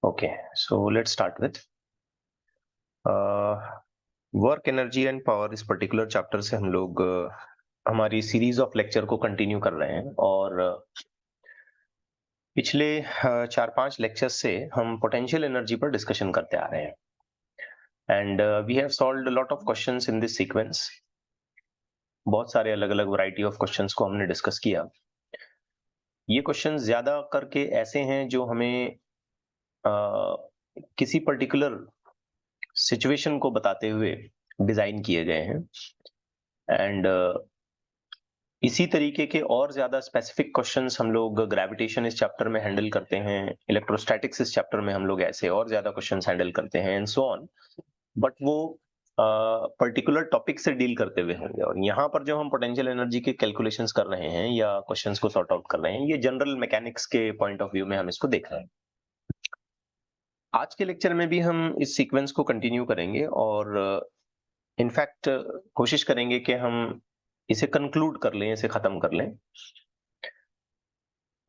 Okay, so let's start with work energy and power. इस particular chapter से हम लोग हमारी सीरीज ऑफ लेक्चर को कंटिन्यू कर रहे हैं और पिछले 4-5 लेक्चर्स से हम पोटेंशियल एनर्जी पर डिस्कशन करते आ रहे हैं and we have solved a lot of questions in this sequence. बहुत सारे अलग अलग वैरायटी ऑफ क्वेश्चंस को हमने डिस्कस किया। ये क्वेश्चंस ज्यादा करके ऐसे हैं जो हमें किसी पर्टिकुलर सिचुएशन को बताते हुए डिजाइन किए गए हैं एंड इसी तरीके के और ज्यादा स्पेसिफिक क्वेश्चंस हम लोग ग्रेविटेशन इस चैप्टर में हैंडल करते हैं, इलेक्ट्रोस्टैटिक्स इस चैप्टर में हम लोग ऐसे और ज्यादा क्वेश्चंस हैंडल करते हैं एंड सो ऑन। बट वो पर्टिकुलर टॉपिक से डील करते हुए होंगे और यहाँ पर जो हम पोटेंशियल एनर्जी के कैलकुलेशंस कर रहे हैं या क्वेश्चंस को सॉर्ट आउट कर रहे हैं, ये जनरल मैकेनिक्स के पॉइंट ऑफ व्यू में हम इसको देख रहे हैं। आज के लेक्चर में भी हम इस सीक्वेंस को कंटिन्यू करेंगे और इनफैक्ट कोशिश करेंगे कि हम इसे कंक्लूड कर लें, इसे खत्म कर लें।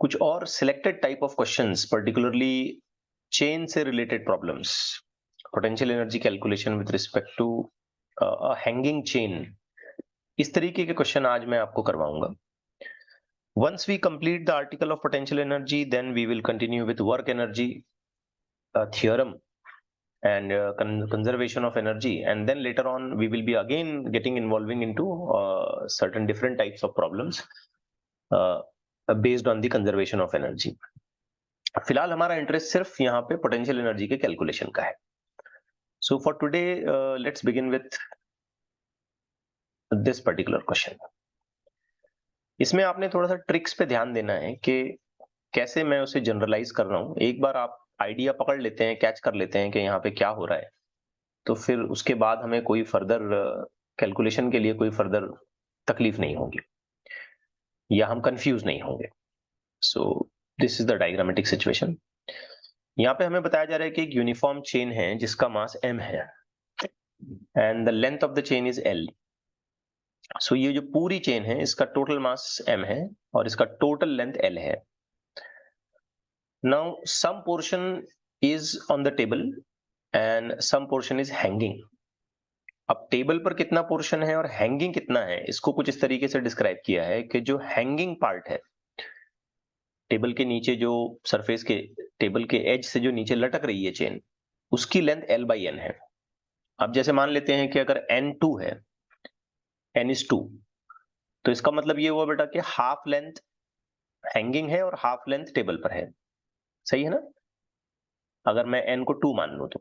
कुछ और selected type of questions, particularly chain से related problems, potential energy calculation with respect to hanging chain, इस तरीके के क्वेश्चन आज मैं आपको करवाऊंगा। Once we complete the article of potential energy, then we will continue with work energy theorem and conservation of energy, and then later on we will be again getting involving into certain different types of problems based on the conservation of energy. फिलहाल हमारा interest सिर्फ यहाँ पे potential energy के calculation का है। So for today let's begin with this particular question. इसमें आपने थोड़ा सा ट्रिक्स पे ध्यान देना है कि कैसे मैं उसे जनरलाइज कर रहा हूँ। एक बार आप आइडिया पकड़ लेते हैं, कैच कर लेते हैं कि यहाँ पे क्या हो रहा है, तो फिर उसके बाद हमें कोई फर्दर कैलकुलेशन के लिए कोई फर्दर तकलीफ नहीं होगी या हम कंफ्यूज नहीं होंगे। सो this is the diagrammatic situation. यहाँ पे हमें बताया जा रहा है कि एक यूनिफॉर्म चेन है जिसका मास m है and the length of the chain is l। सो ये जो पूरी चेन है इसका टोटल मास m है और इसका टोटल लेंथ l है। Now some portion is on the table and some portion is hanging. अब टेबल पर कितना पोर्शन है और हैंगिंग कितना है, इसको कुछ इस तरीके से डिस्क्राइब किया है कि जो हैंगिंग पार्ट है, टेबल के नीचे जो सरफेस के, टेबल के एज से जो नीचे लटक रही है चेन, उसकी लेंथ l/n है। अब जैसे मान लेते हैं कि अगर n2 है, n is 2, तो इसका मतलब ये हुआ बेटा कि हाफ लेंथ हैंगिंग है और हाफ लेंथ टेबल पर है। सही है ना? अगर मैं n को 2 मान लूं तो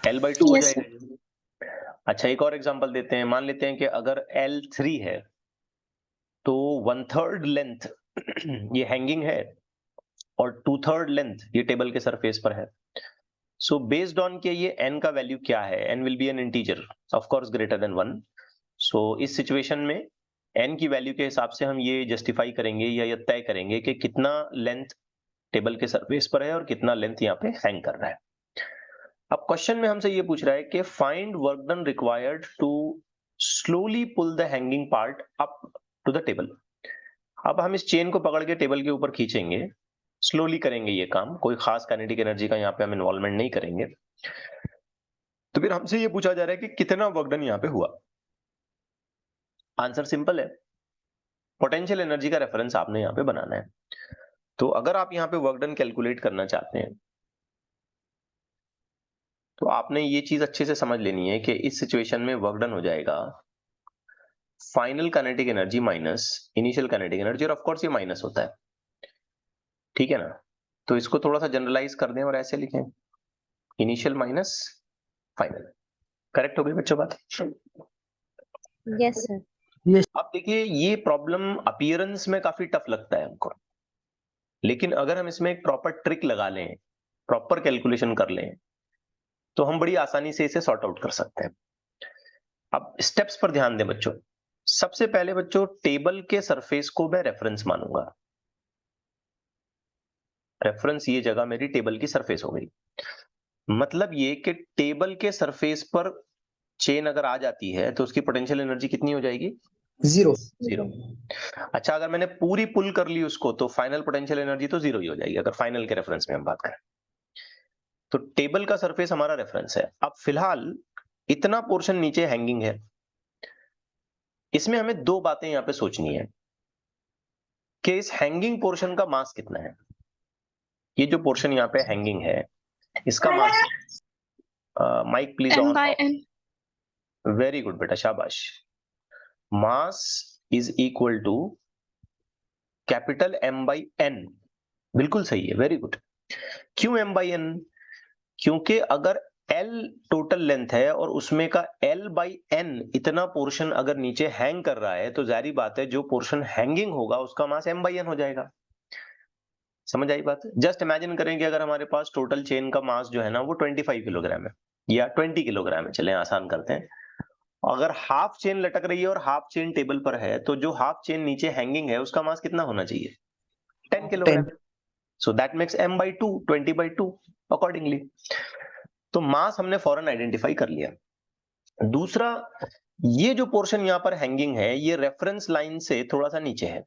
l/2 हो जाएगा। अच्छा, एक और एग्जांपल देते हैं। मान लेते हैं कि अगर l3 है तो 1/3 लेंथ ये हैंगिंग है और 2/3 लेंथ ये टेबल के सरफेस पर है। सो बेस्ड ऑन के ये n का वैल्यू क्या है, n will be N integer of course greater than 1। सो इस सिचुएशन में n की वैल्यू के हिसाब से हम ये जस्टिफाई करेंगे या ये तय करेंगे कि कितना लेंथ टेबल के सरफेस पर है और कितना लेंथ यहाँ पे हैंग कर रहा है। अब क्वेश्चन में हमसे ये पूछ रहा है कि find work done required to slowly pull the hanging part up to the table. अब हम इस चेन को पकड़ के टेबल के ऊपर खींचेंगे, स्लोली करेंगे ये काम, कोई खास काइनेटिक एनर्जी का यहाँ पे हम इन्वॉल्वमेंट नहीं करेंगे। तो फिर हमसे ये पूछा जा रहा है कि कितना वर्क डन यहाँ पे हुआ। आंसर सिंपल है, पोटेंशियल एनर्जी का रेफरेंस आपने यहाँ पे बनाना है। तो अगर आप यहाँ पे वर्क डन कैलकुलेट करना चाहते हैं तो आपने ये चीज अच्छे से समझ लेनी है कि इस सिचुएशन में वर्क डन हो जाएगा final kinetic energy minus initial kinetic energy, और ऑफ कोर्स ये माइनस होता है, ठीक है ना? तो इसको थोड़ा सा जनरलाइज कर दें और ऐसे लिखें, इनिशियल माइनस फाइनल। करेक्ट हो गई बच्चों बात? Yes sir. अब देखिए, ये प्रॉब्लम अपीयरेंस में काफी टफ लगता है हमको, लेकिन अगर हम इसमें एक प्रॉपर ट्रिक लगा लें, प्रॉपर कैलकुलेशन कर लें, तो हम बड़ी आसानी से इसे सॉर्ट आउट कर सकते हैं। अब स्टेप्स पर ध्यान दें बच्चों। सबसे पहले बच्चों, टेबल के सरफेस को मैं रेफरेंस मानूंगा। रेफरेंस ये जगह मेरी टेबल की सरफेस हो गई। मतलब ये कि टेबल के सरफेस पर चेन अगर आ जाती है तो उसकी पोटेंशियल एनर्जी कितनी हो जाएगी? जीरो। अच्छा, अगर मैंने पूरी पुल कर ली उसको तो फाइनल पोटेंशियल एनर्जी तो जीरो ही हो जाएगी, अगर फाइनल के रेफरेंस में हम बात करें। तो टेबल का सरफेस हमारा रेफरेंस है। अब फिलहाल इतना पोर्शन नीचे हैंगिंग है, इसमें हमें दो बातें यहाँ पे सोचनी है कि इस हैंगिंग पोर्शन का मास कितना है। ये जो पोर्शन यहाँ पे हैंगिंग है इसका mass, mike please n on. by n. Very good बेटा, शाबाश। Mass is equal to capital M by N। बिल्कुल सही है, वेरी गुड। क्यों M बाई N? क्योंकि अगर L टोटल लेंथ है और उसमें का L बाई N इतना पोर्शन अगर नीचे हैंग कर रहा है, तो जारी बात है जो पोर्शन हैंगिंग होगा उसका मास M बाई N हो जाएगा। समझ आई बात? जस्ट इमेजिन करें कि अगर हमारे पास टोटल चेन का मास जो है ना वो 25 किलोग्राम है या 20 किलोग्राम है, चलें आसान करते हैं। अगर हाफ चेन लटक रही है और हाफ चेन टेबल पर है, तो जो हाफ चेन नीचे हैंगिंग है उसका मास कितना होना चाहिए? 10 kilogram. So that makes M by 2 20 by 2 accordingly. तो मास हमने फौरन आइडेंटिफाई कर लिया। दूसरा, ये जो पोर्शन यहाँ पर हैंगिंग है ये रेफरेंस लाइन से थोड़ा सा नीचे है।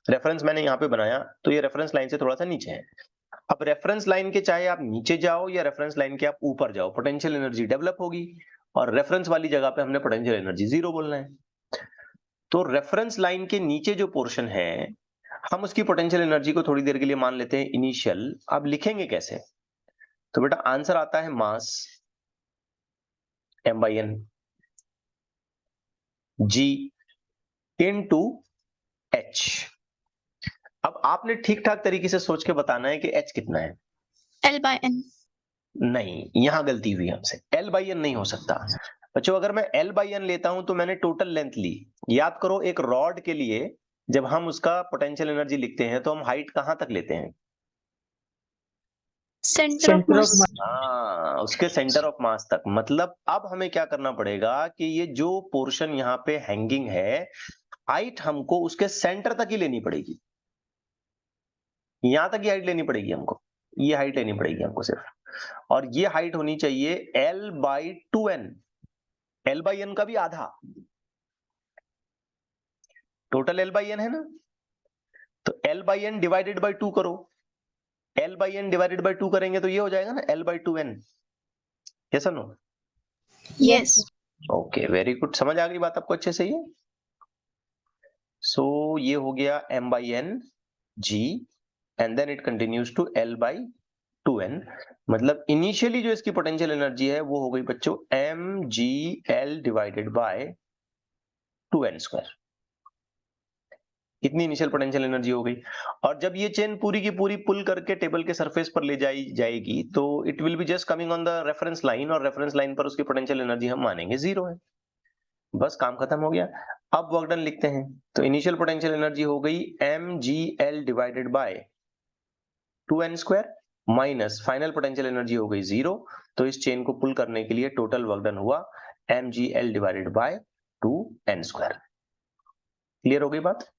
रेफरेंस मैंने यहाँ पे बनाया तो ये रेफरेंस लाइन से थोड़ा सा नीचे है। अब रेफरेंस लाइन के चाहे आप नीचे जाओ या रेफरेंस लाइन के आप ऊपर जाओ, पोटेंशियल एनर्जी डेवलप होगी, और रेफरेंस वाली जगह पे हमने पोटेंशियल एनर्जी 0 बोलना है। तो रेफरेंस लाइन के नीचे जो पोर्शन है हम उसकी पोटेंशियल एनर्जी को थोड़ी देर के लिए मान लेते हैं इनिशियल। अब लिखेंगे कैसे? तो बेटा आंसर आता है मास M by N G into H। अब आपने ठीक ठाक तरीके से सोच के बताना है कि H कितना है। L by n. नहीं, यहां गलती हुई हमसे। L बाई N नहीं हो सकता बच्चों। अगर मैं L बाई N लेता हूं तो मैंने टोटल लेंथ ली। याद करो एक रॉड के लिए जब हम उसका पोटेंशियल एनर्जी लिखते हैं तो हम हाइट कहां तक लेते हैं? Center of mass. हाँ, उसके सेंटर ऑफ मास तक। मतलब अब हमें क्या करना पड़ेगा कि ये जो पोर्शन यहाँ पे हैंगिंग है, हाइट हमको उसके सेंटर तक ही लेनी पड़ेगी। यहां तक ही हाइट लेनी पड़ेगी हमको, ये हाइट लेनी पड़ेगी हमको सिर्फ, और ये हाइट होनी चाहिए L by 2N। L by N का भी आधा। टोटल L बाई N है ना, तो L by N divided by 2 करो। L by N divided by 2 करेंगे तो ये हो जाएगा ना L बाई 2N। यस और no? Yes. Okay, very good. समझ आ गई बात आपको अच्छे से? ये सो ये हो गया M by N G and then it continues to L by 2N। मतलब इनिशियली जो इसकी पोटेंशियल एनर्जी है वो हो गई बच्चों mgl divided bye 2N square. इतनी इनिशियल पोटेंशियल एनर्जी हो गई। और जब ये चेन पूरी की पूरी पुल करके टेबल के सरफेस पर ले जाएगी तो it will be just coming on the reference line, और रेफरेंस लाइन पर उसकी पोटेंशियल एनर्जी हम मानेंगे 0 है। बस काम खत्म हो गया। अब वर्क डन लिखते हैं। तो इनिशियल पोटेंशियल एनर्जी हो गई mgl divided bye 2N square minus final potential energy हो गई 0। तो इस चेन को पुल करने के लिए टोटल वर्क डन हुआ mgl divided bye 2N square. Clear हो गई बात?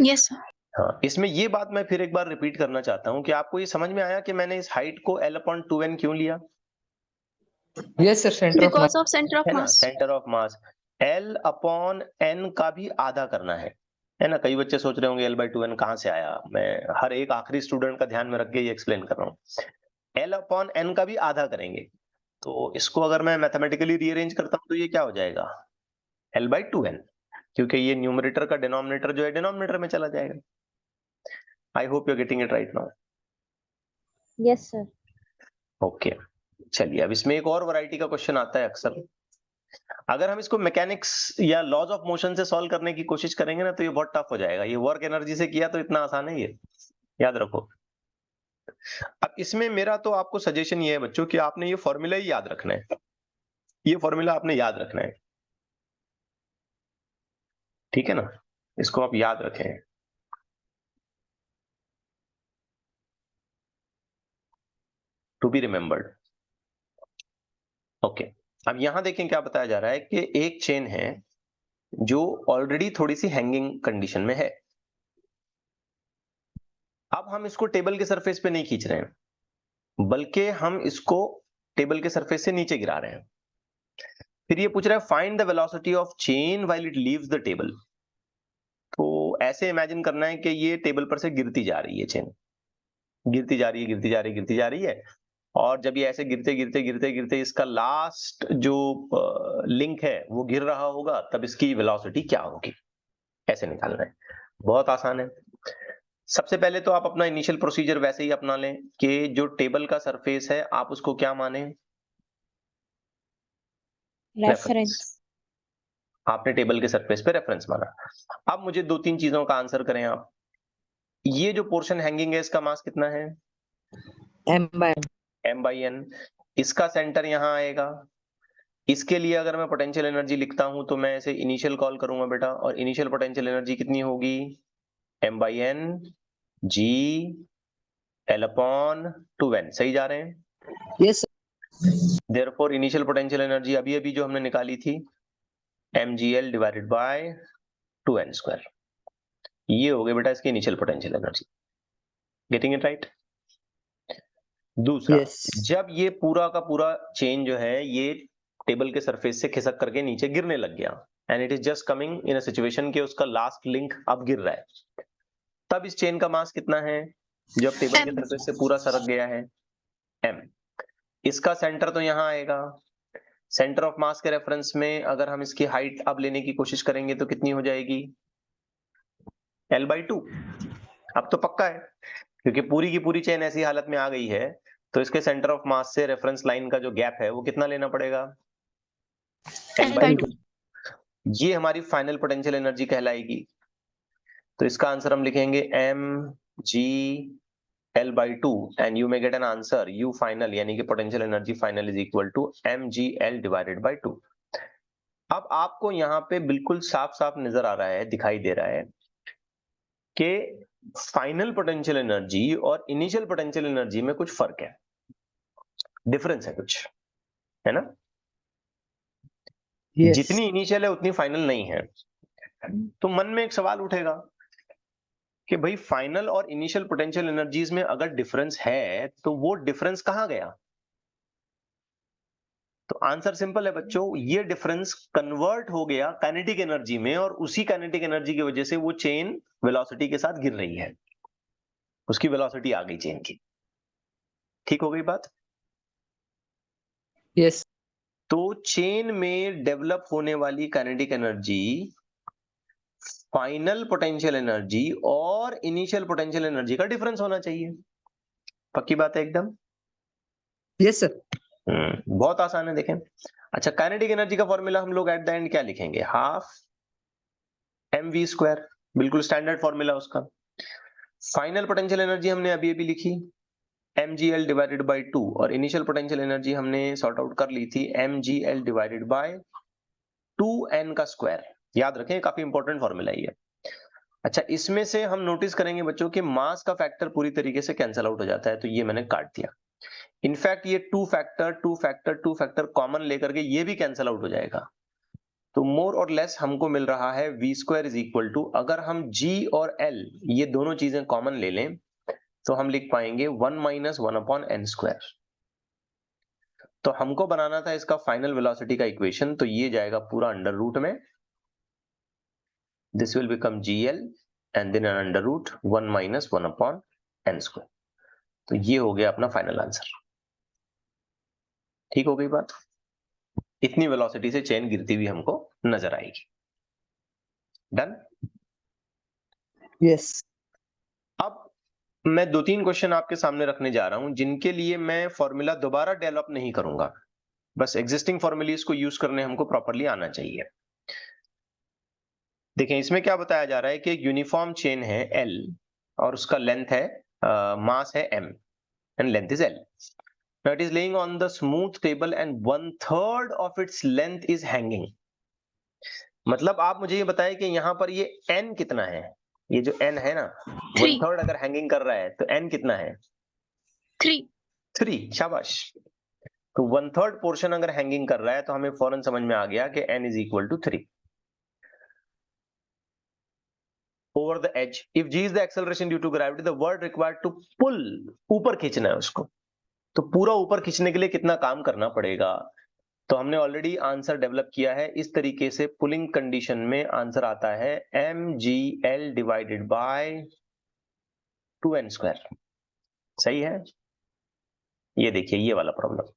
Yes, sir. हाँ, इसमें ये बात मैं फिर एक बार रिपीट करना चाहता हूं कि आपको ये समझ में आया कि मैंने इस हाइट को L अपॉन 2N क्यों लिया? Yes sir, centre of Because of center of है ना, mass. Centre of mass. L upon N का भी आधा करना है ना। कई बच्चे सोच रहे होंगे L बाई 2N कहां से आया। मैं हर एक आखिरी स्टूडेंट का ध्यान में रख के ये एक्सप्लेन कर रहा हूँ। L अपॉन N का भी आधा करेंगे, तो इसको अगर मैं मैथमेटिकली रीअरेंज करता हूं तो ये क्या हो जाएगा? L बाई 2N, क्योंकि ये न्यूमरेटर का डिनोमिनेटर जो है डिनोमिनेटर में चला जाएगा। I hope you are getting it right now. Yes, sir. Okay, चलिए अब इसमें एक और वैरायटी का क्वेश्चन आता है अक्सर। अगर हम इसको मैकेनिक्स या लॉज ऑफ मोशन से सॉल्व करने की कोशिश करेंगे ना तो ये बहुत टफ हो जाएगा। ये वर्क एनर्जी से किया तो इतना आसान है ये, याद रखो। अब इसमें मेरा तो आपको सजेशन ये है बच्चों कि आपने ये फॉर्मूला ही याद रखना है। ये फॉर्मूला आपने याद रखना है, ठीक है ना? इसको आप याद रखें। To be remembered. ओके, अब यहां देखें क्या बताया जा रहा है कि एक चेन है जो ऑलरेडी थोड़ी सी हैंगिंग कंडीशन में है। अब हम इसको टेबल के सरफेस पे नहीं खींच रहे हैं, बल्कि हम इसको टेबल के सरफेस से नीचे गिरा रहे हैं। फिर ये पूछ रहा है find the velocity of chain while it leaves the table. तो ऐसे इमेजिन करना है कि ये टेबल पर से गिरती जा रही है चेन, गिरती जा रही है, गिरती जा रही है, गिरती जा रही है, और जब ये ऐसे गिरते गिरते गिरते गिरते इसका लास्ट जो लिंक है वो गिर रहा होगा, तब इसकी वेलोसिटी क्या होगी, ऐसे निकालना है। बहुत आसान है। सबसे पहले तो आप अपना इनिशियल प्रोसीजर वैसे ही अपना लें कि जो टेबल का सरफेस है आप उसको क्या माने, रेफरेंस। आपने टेबल के सरफेस पे रेफरेंस माना। अब मुझे 2-3 चीजों का आंसर करें आप। ये जो पोर्शन हैंगिंग है इसका मास कितना है, M/N. m/n। इसका सेंटर यहां आएगा। इसके लिए अगर मैं पोटेंशियल एनर्जी लिखता हूं तो मैं इसे इनिशियल कॉल करूंगा बेटा, और इनिशियल पोटेंशियल एनर्जी कितनी होगी, m/n g L/2n। सही जा रहे हैं? Yes, sir. Therefore initial potential energy अभी अभी जो हमने निकाली थी mgl डिवाइडेड बाय 2n²। ये हो गया बेटा इसकी initial potential energy. Getting it right? दूसरा, Yes. जब ये पूरा का पूरा चेन जो है ये टेबल के सरफेस से खिसक करके नीचे गिरने लग गया, and it is just coming in a situation कि उसका लास्ट लिंक अब गिर रहा है, तब इस चेन का मास कितना है जब टेबल के M. सरफेस से पूरा सरक गया है, m। इसका सेंटर तो यहाँ आएगा। सेंटर ऑफ मास के रेफरेंस में अगर हम इसकी हाइट अब लेने की कोशिश करेंगे तो कितनी हो जाएगी, L/2। अब तो पक्का है क्योंकि पूरी की पूरी चेन ऐसी हालत में आ गई है, तो इसके सेंटर ऑफ मास से रेफरेंस लाइन का जो गैप है वो कितना लेना पड़ेगा, L/2. ये हमारी फाइनल पोटेंशियल एनर्जी कहलाएगी। तो इसका आंसर हम लिखेंगे mg/L/2 and you may get an answer u final, यानी कि potential energy final is equal to mgl divided by 2। अब आपको यहाँ पे बिल्कुल साफ साफ नजर आ रहा है, दिखाई दे रहा है कि फाइनल पोटेंशियल एनर्जी और इनिशियल पोटेंशियल एनर्जी में कुछ फर्क है, डिफरेंस है कुछ, है ना? Yes. जितनी इनिशियल है उतनी फाइनल नहीं है। तो मन में एक सवाल उठेगा कि भाई फाइनल और इनिशियल पोटेंशियल एनर्जीज में अगर डिफरेंस है तो वो डिफरेंस कहां गया? तो आंसर सिंपल है बच्चों, ये डिफरेंस कन्वर्ट हो गया काइनेटिक एनर्जी में, और उसी काइनेटिक एनर्जी की वजह से वो चेन वेलोसिटी के साथ गिर रही है, उसकी वेलोसिटी आ गई चेन की। ठीक हो गई बात? Yes. तो चेन में डेवलप होने वाली kinetic energy final potential energy और इनिशियल पोटेंशियल एनर्जी का डिफरेंस होना चाहिए। पक्की बात है एकदम? Yes, sir. बहुत आसान है, देखें। अच्छा, काइनेटिक एनर्जी का फॉर्मूला हम लोग एट द एंड क्या लिखेंगे, हाफ mv², बिल्कुल स्टैंडर्ड फॉर्मूला उसका। फाइनल पोटेंशियल एनर्जी हमने अभी अभी लिखी mgl डिवाइडेड बाय 2, और इनिशियल पोटेंशियल एनर्जी हमने सॉर्ट आउट कर ली थी mgl डिवाइडेड बाय 2n का स्क्वायर। याद रखें, काफी इंपॉर्टेंट फॉर्मूला है ये। अच्छा, इसमें से हम नोटिस करेंगे बच्चों कि मास का फैक्टर पूरी तरीके से कैंसिल आउट हो जाता है, तो ये मैंने काट दिया। इनफैक्ट ये टू फैक्टर कॉमन लेकर के ये भी कैंसिल आउट हो जाएगा। तो मोर और लेस हमको मिल रहा है v² इज इक्वल टू, अगर हम g और l ये दोनों चीजें कॉमन ले लें तो हम लिख पाएंगे 1 - 1/n²। तो हमको बनाना था इसका फाइनल वेलोसिटी का इक्वेशन, तो ये जाएगा पूरा अंडर रूट में, this will become gl and then under root 1 - 1/n²। तो ये हो गया अपना फाइनल आंसर। ठीक हो गई बात? इतनी वेलोसिटी से चेन गिरती हुई हमको नजर आएगी। डन? Yes. अब मैं 2-3 क्वेश्चन आपके सामने रखने जा रहा हूं जिनके लिए मैं फॉर्मूला दोबारा डेवलप नहीं करूंगा, बस एग्जिस्टिंग फॉर्मूलीज को यूज करने हमको प्रॉपर्ली आना चाहिए। देखें, इसमें क्या बताया जा रहा है कि एक यूनिफॉर्म चेन है L और उसका लेंथ है मास है m and length is L. Now it is laying on the smooth table and 1/3 of its length is hanging. मतलब आप मुझे ये बताएं कि यहाँ पर ये n कितना है, ये जो n है ना 3. 1/3 अगर हैंगिंग कर रहा है तो n कितना है 3. 3। शाबाश। तो 1/3 पोर्शन अगर हैंगिंग कर रहा है तो हमें फौरन समझ में आ गया कि n is equal to 3 over the edge. If g is the acceleration due to gravity, the word required to pull, ऊपर खींचना है उसको, तो पूरा ऊपर खींचने के लिए कितना काम करना पड़ेगा? तो हमने ऑलरेडी आंसर डेवलप किया है इस तरीके से। पुलिंग कंडीशन में आंसर आता है mgl डिवाइडेड बाय 2n²। सही है। ये देखिए ये वाला problem,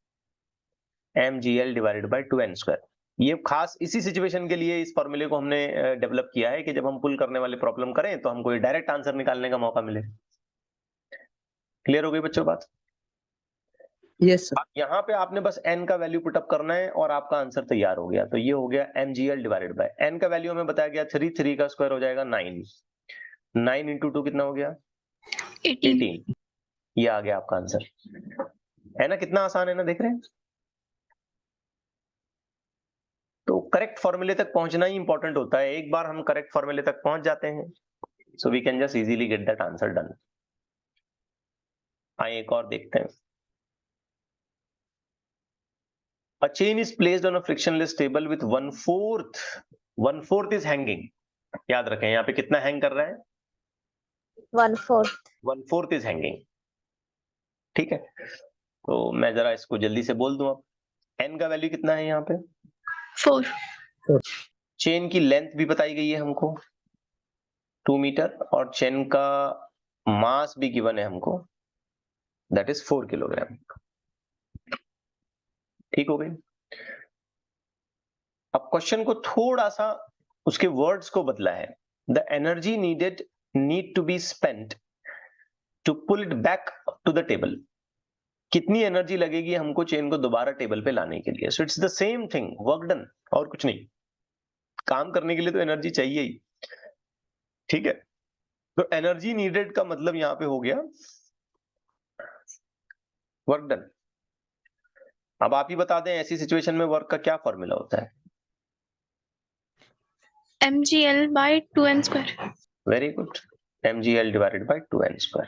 mgl divided bye 2n²। ये खास इसी सिचुएशन के लिए इस फॉर्मूले को हमने डेवलप किया है कि जब हम पुल करने वाले प्रॉब्लम करें तो हमको ये डायरेक्ट आंसर निकालने का मौका मिले। क्लियर हो गई बच्चों बात? Yes, sir. अब यहाँ पे आपने बस n का वैल्यू पुटअप करना है और आपका आंसर तैयार हो गया। तो ये हो गया mgl डिवाइडेड बाय n का वैल्यू हमें बताया गया 3, 3 का स्क्वायर हो जाएगा 9, 9 इंटू 2 कितना हो गया 18. 18। ये आ गया आपका आंसर, है ना? कितना आसान है ना, देख रहे हैं? तो करेक्ट फॉर्मूले तक पहुंचना ही इंपॉर्टेंट होता है। एक बार हम करेक्ट फॉर्मूले तक पहुंच जाते हैं, so we can just easily get that answer done. आइए एक और देखते हैं। A chain is placed on a frictionless table with 1/4 is hanging। याद रखें यहाँ पे कितना हैंग कर रहा है, 1/4। 1/4 is hanging। ठीक है, तो मैं जरा इसको जल्दी से बोल दूं। अब n का वैल्यू कितना है यहाँ पे, 4. चेन की लेंथ भी बताई गई है हमको 2 मीटर, और चेन का मास भी गिवन है हमको, दैट इज 4 किलोग्राम। ठीक हो गई। अब क्वेश्चन को थोड़ा सा उसके वर्ड्स को बदला है। The energy need to be spent to pull it back to the table. कितनी एनर्जी लगेगी हमको चेन को दोबारा टेबल पे लाने के लिए। So it's the same thing, work done, और कुछ नहीं। काम करने के लिए तो एनर्जी चाहिए ही। ठीक है, तो एनर्जी नीडेड का मतलब यहां पे हो गया वर्क डन। अब आप ही बता दें ऐसी सिचुएशन में वर्क का क्या फॉर्मूला होता है। mgl by 2n². Very good, mgl divided bye 2n²।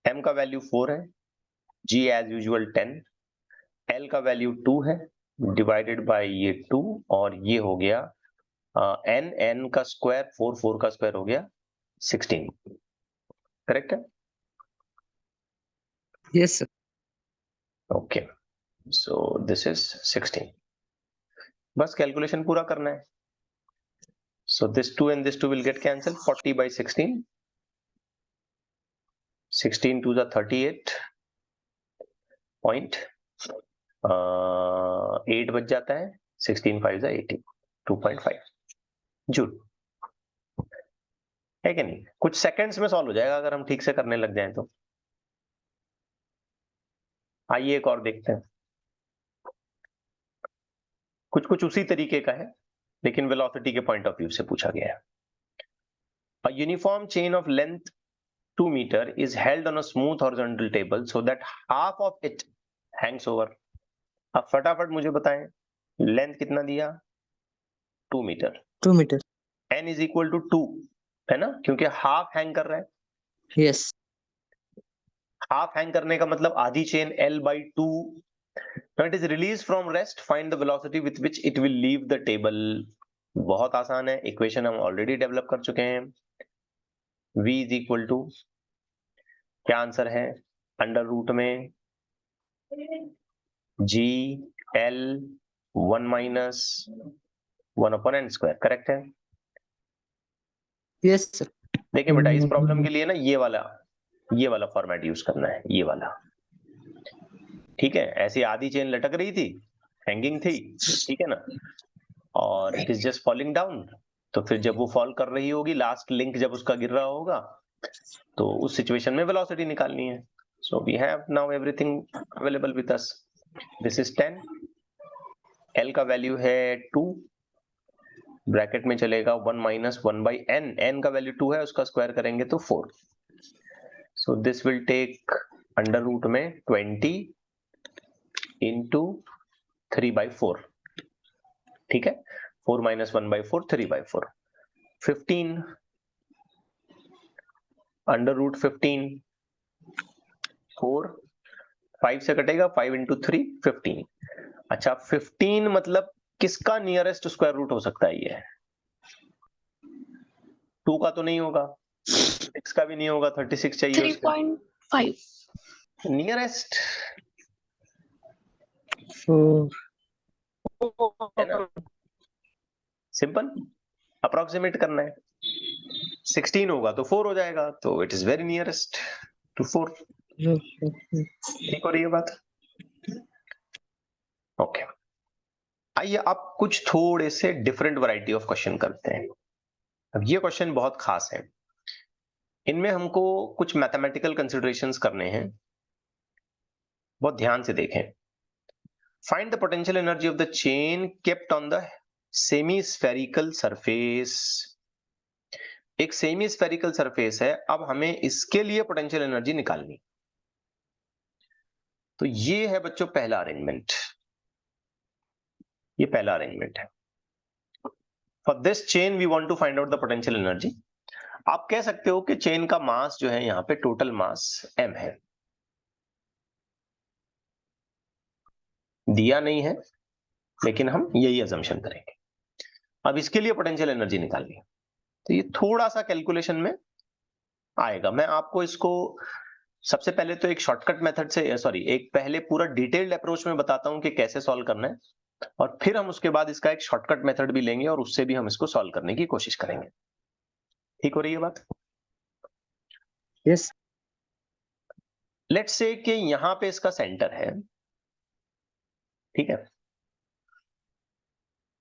m का वैल्यू 4 है, g एज यूजुअल 10, l का वैल्यू 2 है, डिवाइडेड बाय ये 2, और ये हो गया n का स्क्वायर 4 का स्क्वायर हो गया 16। करेक्ट है? Yes, sir. Okay, so this is 16। बस कैलकुलेशन पूरा करना है। So this 2 and this 2 will get cancelled. 40 by 16, 16 to the 38 point 8 बच जाता है, 16 5 the 80, 2.5 जूल। है कि नहीं? कुछ सेकंड्स में सॉल्व हो जाएगा अगर हम ठीक से करने लग जाएं तो। आइए एक और देखते हैं। कुछ कुछ उसी तरीके का है, लेकिन वेलोसिटी के पॉइंट ऑफ व्यू से पूछा गया है। A uniform chain of length 2 meter is held on a smooth horizontal table so that half of it hangs over। अब फटाफट मुझे बताएं, लेंथ कितना दिया 2 metre, 2 meter. n is equal to 2, है ना? क्योंकि हाफ हैंग कर रहा है। Yes. हाफ हैंग करने का मतलब आधी chain l by 2। When it is released from rest, find the velocity with which it will leave the table। बहुत आसान है, इक्वेशन हम ऑलरेडी डेवलप कर चुके हैं। v इज इक्वल टू, क्या आंसर है, अंडर रूट में g l 1 minus 1/n²। Correct है? Yes, sir. देखिए बेटा, इस प्रॉब्लम के लिए ना ये वाला फॉर्मेट यूज करना है, ये वाला। ठीक है, ऐसी आधी चेन लटक रही थी, हैंगिंग थी, ठीक है ना, और it is just falling down. तो फिर जब वो फॉल कर रही होगी, लास्ट लिंक जब उसका गिर रहा होगा, तो उस सिचुएशन में वेलोसिटी निकालनी है। So we have now everything available with us. This is 10, l का वैल्यू है 2, ब्रैकेट में चलेगा 1 माइनस 1 बाई n, n का वैल्यू 2 है, उसका स्क्वायर करेंगे तो 4। So this will take under root में 20 इंटू 3/4। ठीक है, 4 माइनस 1/4, 3/4, 15 अंडर रूट 15, 4 5 से कटेगा, 5 इंटू 3 15। अच्छा, 15 मतलब किसका नियरेस्ट स्क्वायर रूट हो सकता है? ये 2 का तो नहीं होगा, 6 का भी नहीं होगा, 36 चाहिए उसका 3.5. नियरेस्ट, 4. है ना? सिंपल, अप्रोक्सीमेट करना है। 16 होगा तो 4 हो जाएगा, तो it is very nearest to 4। ठीक हो रही है बात? ओके, आइए अब कुछ थोड़े से डिफरेंट वैरायटी ऑफ क्वेश्चन करते हैं। अब ये क्वेश्चन बहुत खास है, इनमें हमको कुछ मैथमेटिकल कंसिडरेशंस करने हैं, बहुत ध्यान से देखें। Find the potential energy of the chain kept on the semi spherical surface. एक सेमी स्फेरिकल सरफेस है, अब हमें इसके लिए पोटेंशियल एनर्जी निकालनी। तो ये है बच्चों पहला अरेंजमेंट, ये पहला अरेंजमेंट है। For this chain we want to find out the potential energy. आप कह सकते हो कि चेन का मास जो है यहाँ पे टोटल मास m है, दिया नहीं है लेकिन हम यही अजम्पशन करेंगे। अब इसके लिए पोटेंशियल एनर्जी निकालनी है, तो ये थोड़ा सा कैलकुलेशन में आएगा। मैं आपको इसको सबसे पहले तो एक शॉर्टकट मेथड से, सॉरी, एक पहले पूरा डिटेल्ड अप्रोच में बताता हूं कि कैसे सॉल्व करना है, और फिर हम उसके बाद इसका एक शॉर्टकट मेथड भी लेंगे और उससे भी हम इसको सॉल्व करने की कोशिश करेंगे। ठीक हो रही है बात? यस लेट्स से कि यहां पे इसका सेंटर है, ठीक है।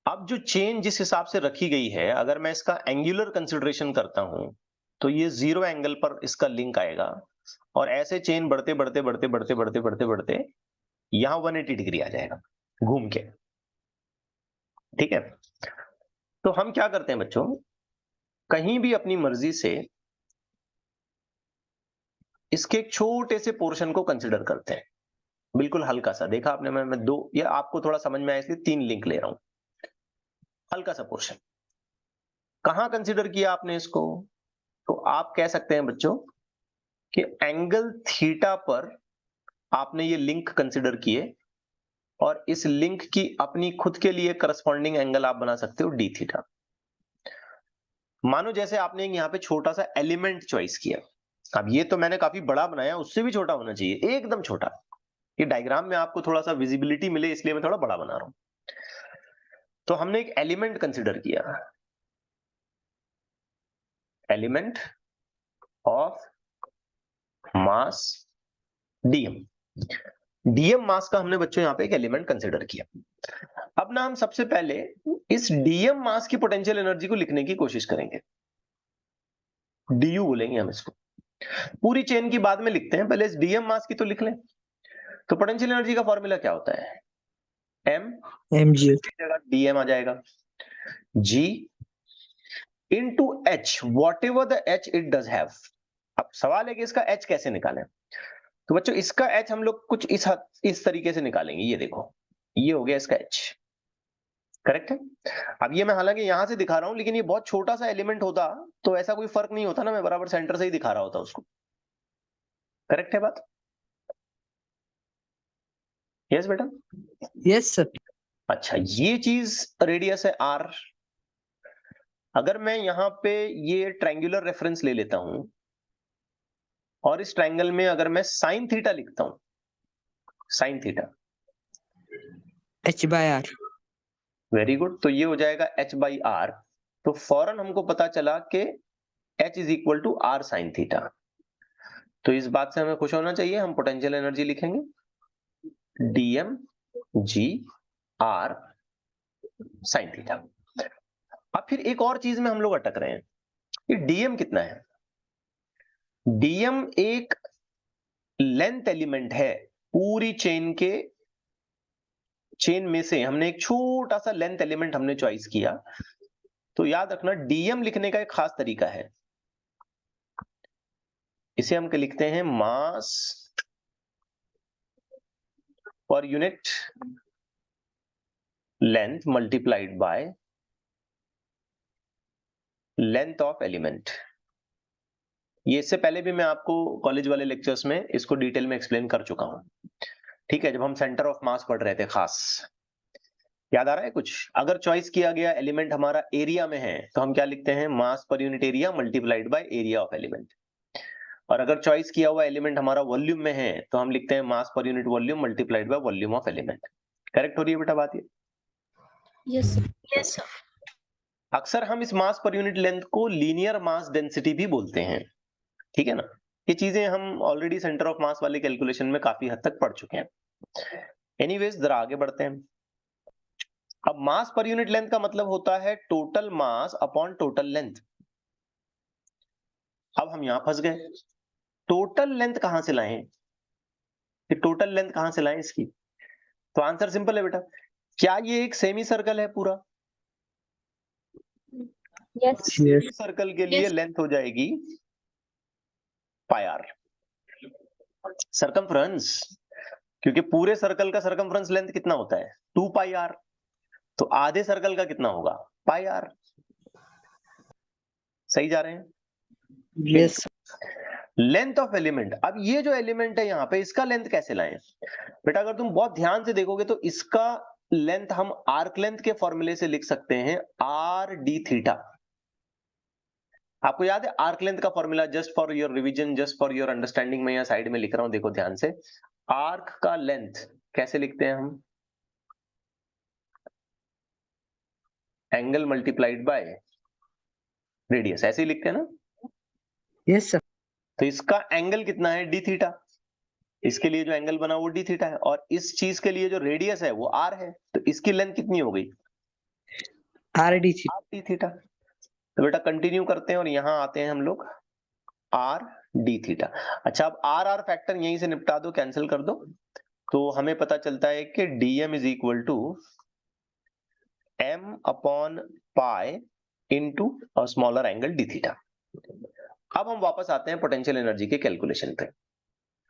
अब जो चेन जिस हिसाब से रखी गई है, अगर मैं इसका एंगुलर कंसिडरेशन करता हूं तो ये 0 एंगल पर इसका लिंक आएगा, और ऐसे चेन बढ़ते बढ़ते बढ़ते बढ़ते बढ़ते बढ़ते बढ़ते यहां 180 डिग्री आ जाएगा घूम के। ठीक है, तो हम क्या करते हैं बच्चों, कहीं भी अपनी मर्जी से इसके एक छोटे से पोर्शन को कंसिडर करते हैं, बिल्कुल हल्का सा। देखा आपने, मैं दो, या आपको थोड़ा समझ में आया इसलिए 3 लिंक ले रहा हूं, हल्का सा पोर्शन। कहां कंसिडर किया आपने इसको? तो आप कह सकते हैं बच्चों कि एंगल थीटा पर आपने ये लिंक कंसिडर किए, और इस लिंक की अपनी खुद के लिए करस्पॉन्डिंग एंगल आप बना सकते हो डी थीटा। मानो जैसे आपने यहाँ पे छोटा सा एलिमेंट चॉइस किया, अब ये तो मैंने काफी बड़ा बनाया, उससे भी छोटा होना चाहिए, एकदम छोटा। ये डायग्राम में आपको थोड़ा सा विजिबिलिटी मिले इसलिए मैं थोड़ा बड़ा बना रहा हूं। तो हमने एक एलिमेंट कंसिडर किया, element of mass DM. DM mass का हमने बच्चों यहाँ पे एक एलिमेंट कंसिडर किया। अब ना हम सबसे पहले इस डीएम मास की पोटेंशियल एनर्जी को लिखने की कोशिश करेंगे, डीयू बोलेंगे हम इसको। पूरी चेन की बाद में लिखते हैं, पहले इस डीएम मास की तो लिख लें। तो पोटेंशियल एनर्जी का फॉर्मूला क्या होता है? mg जगह डीएम आ जाएगा, g into h, whatever the h it does have. अब सवाल है कि इसका एच कैसे निकालें। तो बच्चों इसका एच हम लोग कुछ इस तरीके से निकालेंगे। ये देखो, ये हो गया इसका एच, करेक्ट है। अब ये मैं हालांकि यहां से दिखा रहा हूं, लेकिन ये बहुत छोटा सा एलिमेंट होता तो ऐसा कोई फर्क नहीं होता ना, मैं बराबर सेंटर से ही दिखा रहा होता उसको। करेक्ट है बात? यस बेटा? यस सर अच्छा, ये चीज रेडियस है आर। अगर मैं यहां पे ये ट्रायंगुलर रेफरेंस ले लेता हूं, और इस ट्रायंगल में अगर मैं साइन थीटा लिखता हूं, sine theta, h/r very good, तो ये हो जाएगा h बाई आर। तो फौरन हमको पता चला कि h is equal to r sine theta. तो इस बात से हमें खुश होना चाहिए, हम पोटेंशियल एनर्जी लिखेंगे dm g r sine theta. अब फिर एक और चीज में हम लोग अटक रहे हैं, ये डीएम कितना है? डीएम एक लेंथ एलिमेंट है, पूरी चेन में से हमने एक छोटा सा लेंथ एलिमेंट हमने चॉइस किया। तो याद रखना, डीएम लिखने का एक खास तरीका है, इसे हम लिखते हैं mass per unit length multiplied by length of element. ये इससे पहले भी मैं आपको कॉलेज वाले लेक्चर्स में इसको डिटेल में एक्सप्लेन कर चुका हूं, ठीक है, जब हम सेंटर ऑफ मास पढ़ रहे थे खास। याद आ रहा है कुछ? अगर चॉइस किया गया एलिमेंट हमारा एरिया में है तो हम क्या लिखते हैं? Mass per unit area multiplied by area of element. और अगर चॉइस किया हुआ एलिमेंट हमारा वॉल्यूम में है तो हम लिखते हैं mass per unit volume multiplied by volume of element. Correct हो रही है बेटा बात? ये Yes. Yes, sir. अक्सर हम इस मास पर यूनिट लेंथ को लीनियर मास डेंसिटी भी बोलते हैं, ठीक है ना। ये चीजें हम ऑलरेडी सेंटर ऑफ मास वाले कैलकुलेशन में काफी हद तक पढ़ चुके हैं। एनीवेज जरा आगे बढ़ते हैं। अब मास पर यूनिट लेंथ का मतलब होता है total mass upon total length. अब हम यहां फंस गए, टोटल लेंथ कहां से लाएं, टोटल लेंथ कहां से लाएं इसकी? तो आंसर सिंपल है बेटा, क्या ये एक सेमी सर्कल है पूरा? Yes. सेमी सर्कल के लिए Yes. लेंथ हो जाएगी पाई आर, सरकमफ्रेंस, क्योंकि पूरे सर्कल का सरकमफ्रेंस लेंथ कितना होता है 2 पाई आर, तो आधे सर्कल का कितना होगा पाई आर। सही जा रहे हैं? Yes. लेंथ ऑफ एलिमेंट, अब ये जो एलिमेंट है यहाँ पे इसका लेंथ कैसे लाएं? बेटा अगर तुम बहुत ध्यान से देखोगे तो इसका लेंथ हम आर्क लेंथ के फॉर्मूले से लिख सकते हैं आर डी थीटा। आपको याद है आर्क लेंथ का formula? Just for your revision, just for your understanding, मैं यहाँ साइड में लिख रहा हूं, देखो ध्यान से। आर्क का लेंथ कैसे लिखते हैं हम? एंगल मल्टीप्लाइड बाय रेडियस, ऐसे ही लिखते हैं ना? Yes, sir. तो इसका एंगल कितना है डी थीटा, इसके लिए जो एंगल बना वो डी थीटा है, और इस चीज के लिए जो रेडियस है वो आर है, तो इसकी लेंथ कितनी हो गई? RDC. Are d theta. तो बेटा कंटिन्यू करते हैं और यहां आते हैं हम लोग आर डी थीटा। अच्छा अब आर आर फैक्टर यहीं से निपटा दो, कैंसिल कर दो, तो हमें पता चलता है कि dm is equal to m upon pi into smaller angle d theta. अब हम वापस आते हैं पोटेंशियल एनर्जी के कैलकुलेशन पे।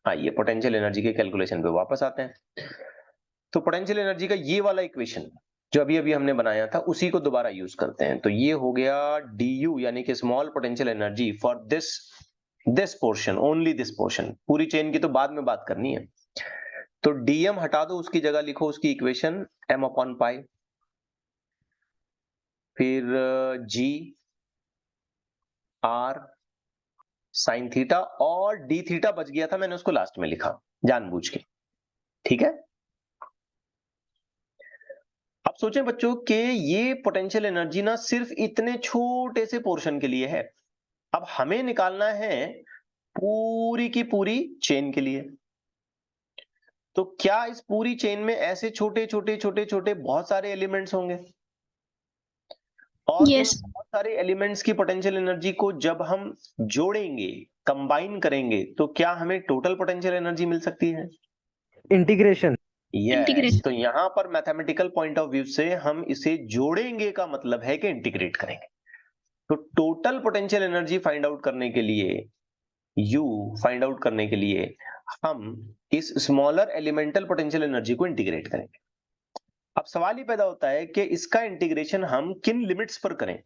आइए पोटेंशियल एनर्जी के कैलकुलेशन पे वापस आते हैं। तो पोटेंशियल एनर्जी का ये वाला इक्वेशन जो अभी अभी हमने बनाया था उसी को दोबारा यूज करते हैं। तो ये हो गया du यानी कि small potential energy for this portion, only this portion, पूरी चेन की तो बाद में बात करनी है। तो dm हटा दो, उसकी जगह लिखो उसकी इक्वेशन m अपॉन पाई, फिर g r साइन थीटा, और डी थीटा बच गया था, मैंने उसको लास्ट में लिखा जानबूझ के, ठीक है। अब सोचें बच्चों कि ये पोटेंशियल एनर्जी ना सिर्फ इतने छोटे से पोर्शन के लिए है, अब हमें निकालना है पूरी की पूरी चेन के लिए। तो क्या इस पूरी चेन में ऐसे छोटे छोटे छोटे छोटे बहुत सारे एलिमेंट्स होंगे, और Yes. उन बहुत सारे एलिमेंट्स की पोटेंशियल एनर्जी को जब हम जोड़ेंगे, कंबाइन करेंगे, तो क्या हमें टोटल पोटेंशियल एनर्जी मिल सकती है? Integration. Yes, Integration. तो यहां पर मैथमेटिकल पॉइंट ऑफ व्यू से हम इसे जोड़ेंगे का मतलब है कि इंटीग्रेट करेंगे। तो total potential energy find out करने के लिए, यू फाइंड आउट करने के लिए हम इस स्मॉलर एलिमेंटल पोटेंशियल एनर्जी को इंटीग्रेट करेंगे। अब सवाल ये पैदा होता है कि इसका इंटीग्रेशन हम किन लिमिट्स पर करें।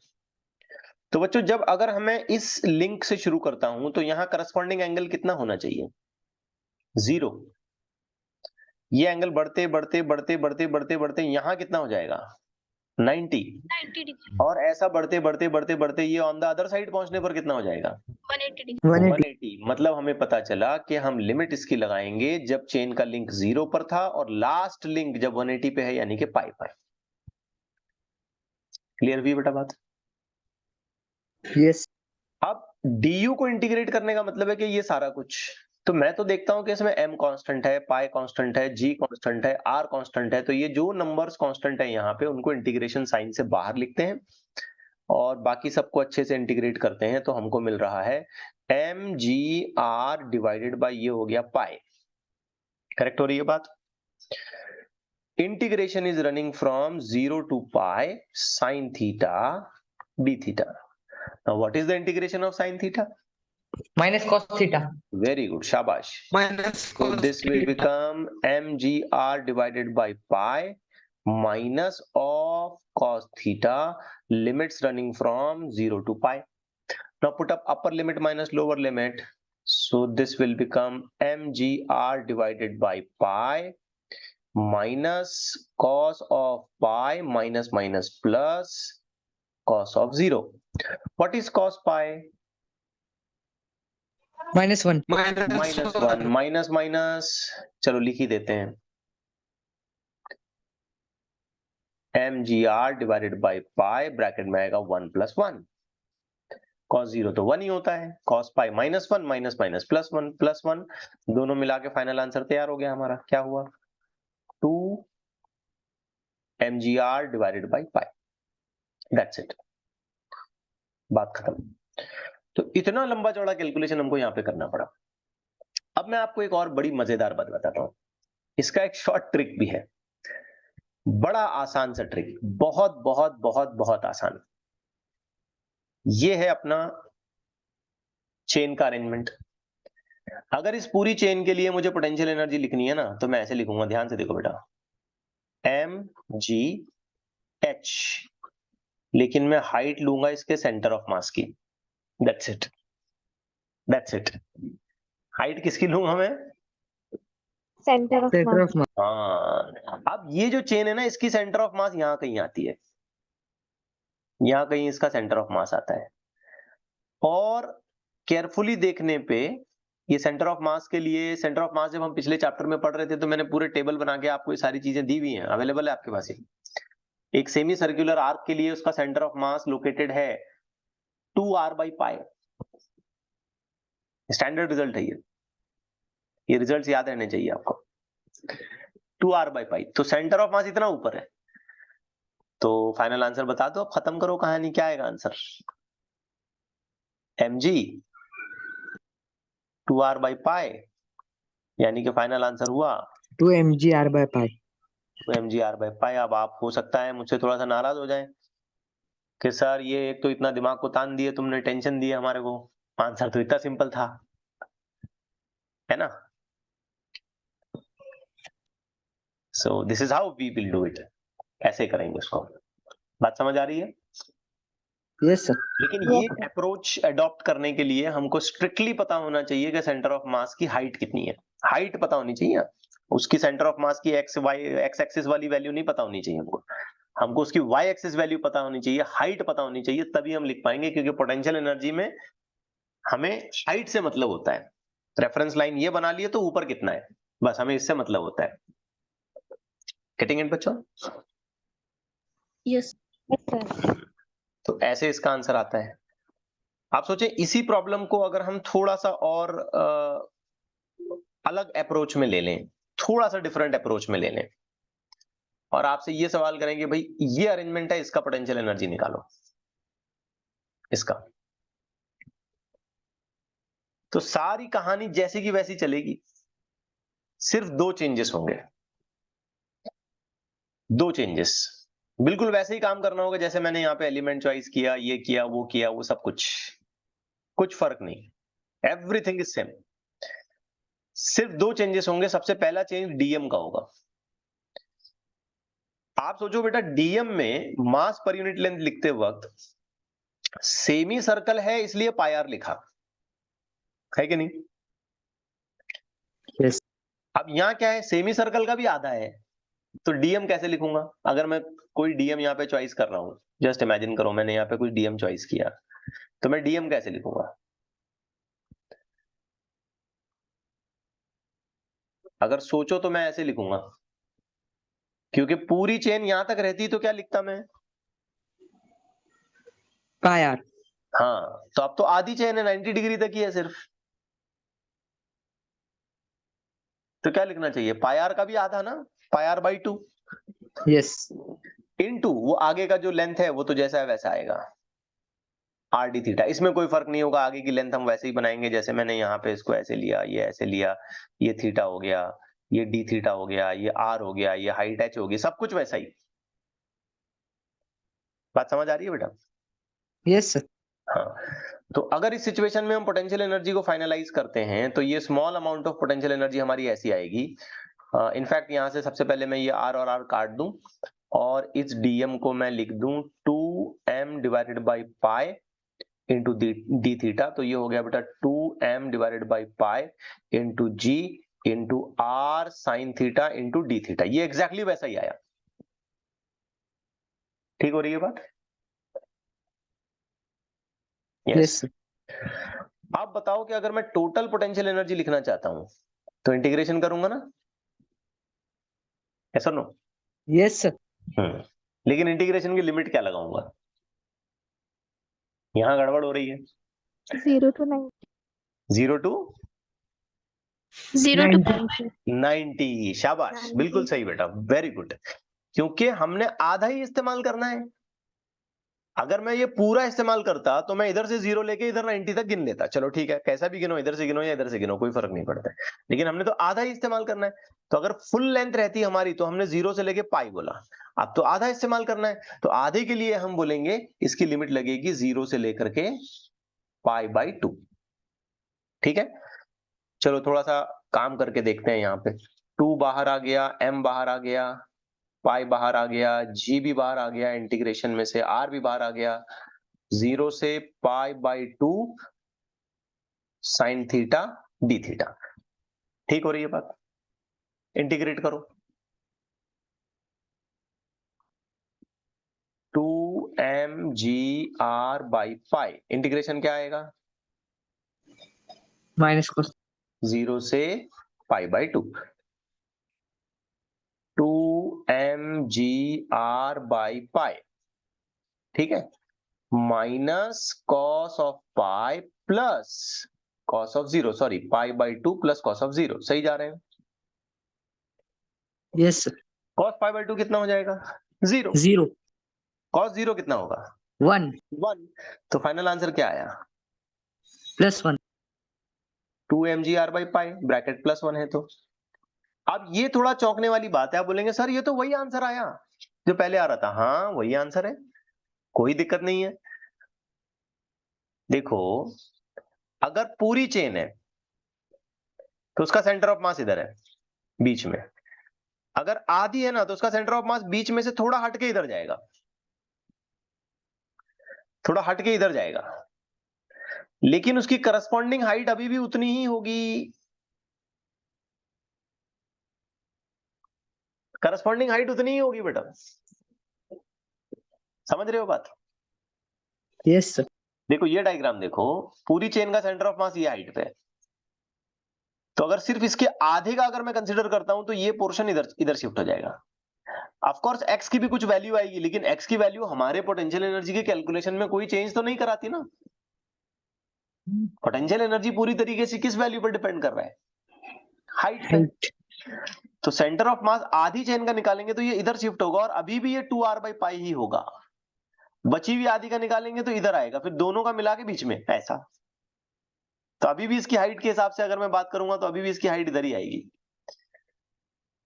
तो बच्चों जब अगर हमें इस लिंक से शुरू करता हूं तो यहां करस्पॉन्डिंग एंगल कितना होना चाहिए? 0। ये एंगल बढ़ते बढ़ते बढ़ते बढ़ते बढ़ते बढ़ते यहां कितना हो जाएगा? 90। 90 degree. और ऐसा बढ़ते बढ़ते बढ़ते बढ़ते ये ऑन द अदर साइड पहुंचने पर कितना हो जाएगा? 180 degree. 180. 180। मतलब हमें पता चला कि हम लिमिट इसकी लगाएंगे जब चेन का लिंक 0 पर था और लास्ट लिंक जब 180 पे है, यानी कि पाई पर। क्लियर हुई बेटा बात? Yes. अब du को इंटीग्रेट करने का मतलब है कि ये सारा कुछ, तो मैं तो देखता हूं कि इसमें m कांस्टेंट है, पाई कांस्टेंट है, g कांस्टेंट है, r कांस्टेंट है, तो ये जो नंबर्स कांस्टेंट है यहाँ पे उनको इंटीग्रेशन साइन से बाहर लिखते हैं और बाकी सबको अच्छे से इंटीग्रेट करते हैं, तो हमको मिल रहा है mgr डिवाइडेड बाय ये हो गया पाई। करेक्ट हो रही है बात? Integration is running from 0 to pi sine theta d theta. Now what is the integration of sin theta? minus cos theta. Very good, shabash. Minus So cos this will theta. become mgr divided by pi minus of cos theta, limits running from 0 to pi. Now put up upper limit minus lower limit. So this will become mgr divided by pi minus cos of pi minus minus plus cos of 0. What is cos pi? -1. Minus 1, minus minus चलो लिख ही देते हैं, mgr divided by pi, bracket में आएगा 1 + 1। cos 0 तो 1 ही होता है, cos पाई -1 minus minus +1 +1 दोनों मिला के फाइनल आंसर तैयार हो गया हमारा। क्या हुआ? 2 mgr divided by pi, that's it, बात खत्म। तो इतना लंबा चौड़ा कैलकुलेशन हमको यहाँ पे करना पड़ा। अब मैं आपको एक और बड़ी मजेदार बात बताता हूँ, इसका एक शॉर्ट ट्रिक भी है, बड़ा आसान सा ट्रिक, बहुत बहुत बहुत बहुत आसान। ये है अपना चेन का अरेंजमेंट। अगर इस पूरी चेन के लिए मुझे पोटेंशियल एनर्जी लिखनी है ना, तो मैं ऐसे लिखूंगा, ध्यान से देखो बेटा, mgh, लेकिन मैं हाइट लूंगा इसके सेंटर ऑफ मास की। That's it, that's it. Height किसकी लूंगा मैं? Centre of centre mass. Of mass. हाँ, अब ये जो चेन है ना, इसकी सेंटर ऑफ मास यहाँ कहीं आती है, यहाँ कहीं इसका सेंटर ऑफ मास आता है। और केयरफुली देखने पे ये सेंटर ऑफ मास के लिए, सेंटर ऑफ मास जब हम पिछले चैप्टर में पढ़ रहे थे तो मैंने पूरे टेबल बना के आपको ये सारी चीजें दी हुई हैं, अवेलेबल है आपके पास। एक सेमी सर्कुलर आर्क के लिए उसका सेंटर ऑफ मास लोकेटेड है 2r/π। स्टैंडर्ड रिजल्ट है ये रिजल्ट याद रहने चाहिए आपको। 2r/π, तो सेंटर ऑफ मास इतना ऊपर है। तो फाइनल आंसर बता दो, अब खत्म करो कहानी, क्या आएगा आंसर? mg 2r/π, यानी कि फाइनल आंसर हुआ 2 mgr/π। 2 mgr/π। अब आप हो सकता है मुझसे थोड़ा सा नाराज हो जाए कि सर ये एक तो इतना दिमाग को तान दिए तुमने, टेंशन दी हमारे को, आंसर तो इतना सिंपल था, है ना? So this is how we will do it, ऐसे करेंगे उसको। बात समझ आ रही है? Yes sir. लेकिन ये अप्रोच अडॉप्ट करने के लिए हमको स्ट्रिक्टली पता होना चाहिए कि सेंटर ऑफ मास की हाइट कितनी है। हाइट पता होनी चाहिए, उसकी सेंटर ऑफ मास की एक्स एक्सिस वाली वैल्यू नहीं पता होनी चाहिए हमको उसकी वाई एक्सिस वैल्यू पता होनी चाहिए, हाइट पता होनी चाहिए, तभी हम लिख पाएंगे। क्योंकि पोटेंशियल एनर्जी में हमें हाइट से मतलब होता है। रेफरेंस लाइन ये बना लिए तो ऊपर कितना है, बस हमें इससे मतलब होता है। गेटिंग इट बच्चों? यस। सर। तो ऐसे इसका आंसर आता है। आप सोचे इसी प्रॉब्लम को अगर हम थोड़ा सा और अलग अप्रोच में ले लें, थोड़ा सा डिफरेंट अप्रोच में ले लें, और आपसे ये सवाल करें कि भाई ये अरेंजमेंट है, इसका पोटेंशियल एनर्जी निकालो, इसका, तो सारी कहानी जैसी की वैसी चलेगी, सिर्फ दो चेंजेस होंगे, दो चेंजेस। बिल्कुल वैसे ही काम करना होगा जैसे मैंने यहाँ पे एलिमेंट चॉइस किया, ये किया, वो सब कुछ फर्क नहीं, एवरीथिंग इज सेम। सिर्फ दो चेंजेस होंगे। सबसे पहला चेंज डीएम का होगा। आप सोचो बेटा, डीएम में मास पर यूनिट लेंथ लिखते वक्त सेमी सर्कल है इसलिए पाई आर लिखा है कि नहीं? यस। अब यहाँ क्या है, सेमी सर्कल का भी आधा है, तो डीएम कैसे लिखूंगा? अगर मैं कोई डीएम यहाँ पे चॉइस कर रहा हूं, जस्ट इमेजिन करो मैंने यहाँ पे कोई डीएम चॉइस किया, तो मैं डीएम कैसे लिखूंगा? अगर सोचो तो मैं ऐसे लिखूंगा, क्योंकि पूरी चेन यहां तक रहती तो क्या लिखता मैं? पाई आर। हाँ, तो अब तो आधी चेन है, 90 डिग्री तक ही है सिर्फ, तो क्या लिखना चाहिए? पाई आर का भी आधा ना, पाई आर बाई 2 यस। इनटू वो आगे का जो लेंथ है वो तो जैसा है वैसा आएगा, आर डी थीटा। इसमें कोई फर्क नहीं होगा, आगे की लेंथ हम वैसे ही बनाएंगे जैसे मैंने यहाँ पे इसको ऐसे लिया, ये ऐसे लिया, ये थीटा हो गया, ये डी थीटा हो गया, ये आर हो गया, ये हाइट एच हो गई, सब कुछ वैसा ही। बात समझ आ रही है बेटा? Yes sir. हाँ, तो अगर इस सिचुएशन में हम पोटेंशियल एनर्जी को फाइनलाइज करते हैं तो ये small amount of potential energy हमारी ऐसी आएगी। इनफैक्ट यहां से सबसे पहले मैं ये आर और आर काट दूं और इस डीएम को मैं लिख दूं 2m divided by pi into d theta. तो ये हो गया बेटा 2m divided by pi into g into r sine theta into d theta. ये एग्जैक्टली वैसा ही आया। ठीक हो रही है बात? यस। आप बताओ कि अगर मैं टोटल पोटेंशियल एनर्जी लिखना चाहता हूं तो इंटीग्रेशन करूंगा ना? ऐसा नो? Yes sir. लेकिन इंटीग्रेशन की लिमिट क्या लगाऊंगा? यहां गड़बड़ हो रही है। 0 to 90. 0 to 0 to 90। शाबाश, 90. बिल्कुल सही बेटा, वेरी गुड। क्योंकि हमने आधा ही इस्तेमाल करना है। अगर मैं ये पूरा इस्तेमाल करता तो मैं इधर से 0 लेके इधर 90 तक गिन लेता। चलो ठीक है, कैसा भी गिनो, इधर से गिनो या इधर से गिनो, कोई फर्क नहीं पड़ता है। लेकिन हमने तो आधा ही इस्तेमाल करना है। तो अगर फुल लेंथ रहती हमारी तो हमने 0 से लेके पाई बोला। अब तो आधा इस्तेमाल करना है, तो आधे के लिए हम बोलेंगे इसकी लिमिट लगेगी 0 से लेकर के π/2। ठीक है, चलो थोड़ा सा काम करके देखते हैं। यहाँ पे 2 बाहर आ गया, m बाहर आ गया, पाई बाहर आ गया, g भी बाहर आ गया, इंटीग्रेशन में से r भी बाहर आ गया। 0 से π/2 साइन थीटा डी थीटा। ठीक हो रही है बात? इंटीग्रेट करो। 2mgr/π, इंटीग्रेशन क्या आएगा? माइनस cos 0 से π/2। 2mgr/π, ठीक है, minus cos of pi plus cos of 0, sorry π/2 plus cos of 0। सही जा रहे हैं? Yes sir. कॉस π/2 कितना हो जाएगा? 0। 0 कॉस 0 कितना होगा? 1 1। तो फाइनल आंसर क्या आया? +1। 2mgr/π, ब्रैकेट +1 है। तो अब ये थोड़ा चौंकने वाली बात है। आप बोलेंगे सर ये तो वही आंसर आया जो पहले आ रहा था। हाँ वही आंसर है, कोई दिक्कत नहीं है। देखो, अगर पूरी चेन है तो उसका सेंटर ऑफ मास इधर है बीच में। अगर आधी है ना तो उसका सेंटर ऑफ मास बीच में से थोड़ा हटके इधर जाएगा, थोड़ा हटके इधर जाएगा, लेकिन उसकी करस्पॉन्डिंग हाइट अभी भी उतनी ही होगी। करस्पॉन्डिंग हाइट उतनी ही होगी बेटा, समझ रहे हो बात? Yes sir. देखो ये डायग्राम देखो, पूरी चेन का सेंटर ऑफ मास ये हाइट पे है। तो अगर सिर्फ इसके आधे का अगर मैं कंसीडर करता हूं तो ये पोर्शन इधर इधर शिफ्ट हो जाएगा। ऑफ कोर्स एक्स की भी कुछ वैल्यू आएगी, लेकिन एक्स की वैल्यू हमारे पोटेंशियल एनर्जी के कैलकुलेशन में कोई चेंज तो नहीं कराती ना। पोटेंशियल एनर्जी पूरी तरीके से किस वैल्यू पर डिपेंड कर रहा है? हाइट पे। तो सेंटर ऑफ मास आधी चेन का निकालेंगे तो ये इधर शिफ्ट होगा, और अभी भी ये 2r/π ही होगा। बची हुई आधी का निकालेंगे तो इधर आएगा, फिर दोनों का मिला के बीच में ऐसा। तो अभी भी इसकी हाइट के हिसाब से अगर मैं बात करूंगा तो अभी भी इसकी हाइट इधर ही आएगी।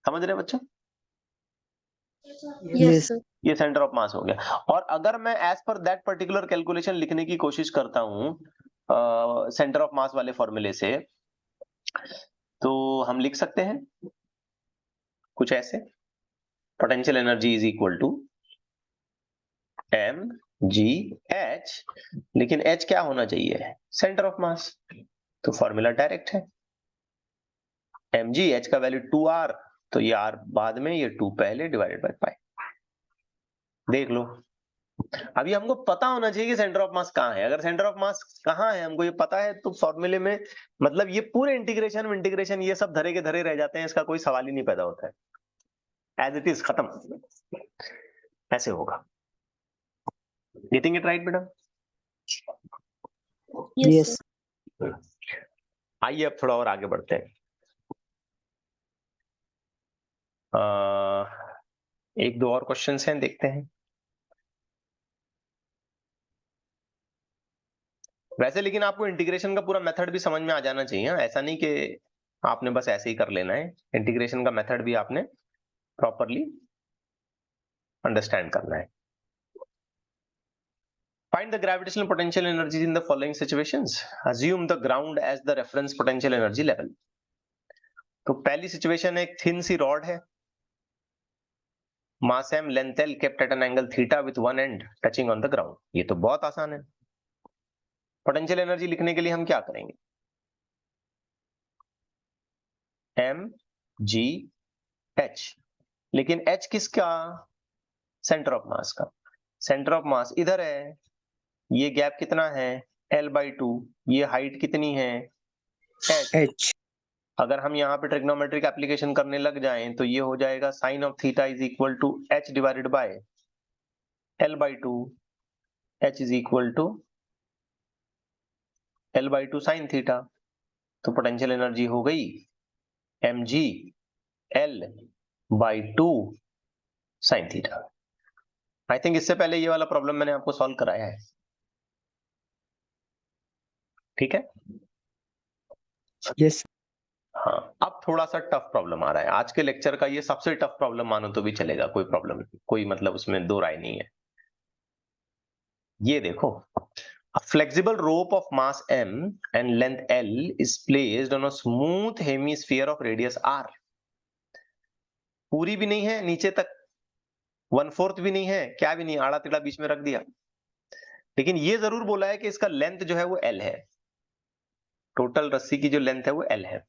समझ रहे बच्चों? Yes, sir. ये सेंटर ऑफ मास हो गया। और अगर मैं as per that particular calculation लिखने की कोशिश करता हूं सेंटर ऑफ मास वाले फॉर्मूले से, तो हम लिख सकते हैं कुछ ऐसे, potential energy is equal to mgh, लेकिन h क्या होना चाहिए? Centre of mass. तो फॉर्मूला डायरेक्ट है, mgh का वैल्यू 2r, तो ये r बाद में, ये 2 पहले, डिवाइडेड बाय पाई। देख लो, अभी हमको पता होना चाहिए कि सेंटर ऑफ मास कहाँ है। अगर सेंटर ऑफ मास कहाँ है हमको ये पता है तो फॉर्मूले में, मतलब ये पूरे इंटीग्रेशन ये सब धरे के धरे रह जाते हैं, इसका कोई सवाल ही नहीं पैदा होता है। एज इट इज, खत्म, ऐसे होगा। गेटिंग इट राइट बेटा? यस। आइए अब थोड़ा और आगे बढ़ते हैं। एक दो और क्वेश्चंस हैं, देखते हैं। वैसे लेकिन आपको इंटीग्रेशन का पूरा मेथड भी समझ में आ जाना चाहिए। ऐसा नहीं कि आपने बस ऐसे ही कर लेना है, इंटीग्रेशन का मेथड भी आपने प्रॉपरली अंडरस्टैंड करना है। Find the gravitational potential energies in the following situations. Assume the ground as the reference potential energy level. तो पहली सिचुएशन एक थिन सी रॉड है, मास m, length l, kept at an angle theta with one end touching on the ground. ये तो बहुत आसान है। Potential energy लिखने के लिए हम क्या करेंगे? mgh, लेकिन h किसका? सेंटर ऑफ मास का। सेंटर ऑफ मास इधर है, ये गैप कितना है? l/2। ये हाइट कितनी है? h। अगर हम यहाँ पे ट्रिग्नोमेट्रिक एप्लीकेशन करने लग जाएं तो ये हो जाएगा sine of theta is equal to h divided by l/2। h is equal to L/2 sin theta, तो पोटेंशियल एनर्जी हो गई mg L/2 sin theta. I think इससे पहले ये वाला प्रॉब्लम मैंने आपको सॉल्व कराया है, ठीक है। Yes. हाँ, अब थोड़ा सा टफ प्रॉब्लम आ रहा है। आज के लेक्चर का ये सबसे टफ प्रॉब्लम मानो तो भी चलेगा, कोई प्रॉब्लम नहीं, कोई मतलब उसमें दो राय नहीं है। ये देखो, a flexible rope of mass m and length L is placed on a smooth hemisphere of radius r। पूरी भी नहीं है नीचे तक, 1/4 भी नहीं है, क्या भी नहीं, आड़ा तिड़ा बीच में रख दिया। लेकिन ये जरूर बोला है कि इसका लेंथ जो है वो L है, टोटल रस्सी की जो लेंथ है वो L है,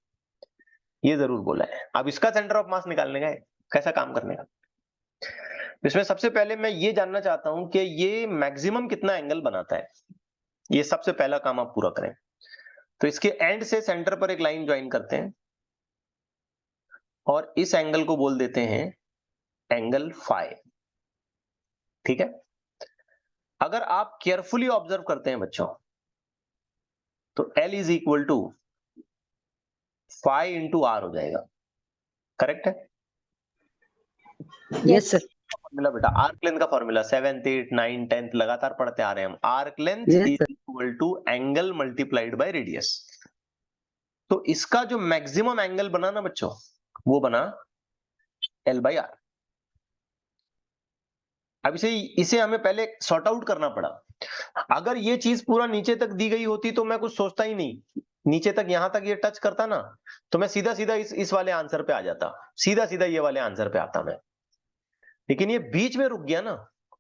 ये जरूर बोला है। अब इसका सेंटर ऑफ मास निकालने का है, कैसा काम करने का। इसमें सबसे पहले मैं ये जानना चाहता हूं कि ये मैक्सिमम कितना एंगल बनाता है, ये सबसे पहला काम आप पूरा करें। तो इसके एंड से सेंटर पर एक लाइन ज्वाइन करते हैं और इस एंगल को बोल देते हैं एंगल फाई, ठीक है। अगर आप केयरफुली ऑब्जर्व करते हैं बच्चों, तो L is equal to phi into r हो जाएगा, करेक्ट है। Yes, sir. फॉर्मूला बेटा, आर्क लेंथ का formula 7th 8th 9th 10th लगातार पढ़ते आ रहे हैं हम। Arc length Yes, is sir. Equal to angle multiplied by radius. तो इसका जो मैक्सिमम एंगल बना ना बच्चों, वो बना L/r। अब इसे हमें पहले सॉर्ट आउट करना पड़ा। अगर ये चीज पूरा नीचे तक दी गई होती तो मैं कुछ सोचता ही नहीं, नीचे तक यहां तक ये टच करता ना, तो मैं सीधा सीधा इस वाले आंसर पे आ जाता, सीधा सीधा ये वाले आंसर पे आता मैं। लेकिन ये बीच में रुक गया ना,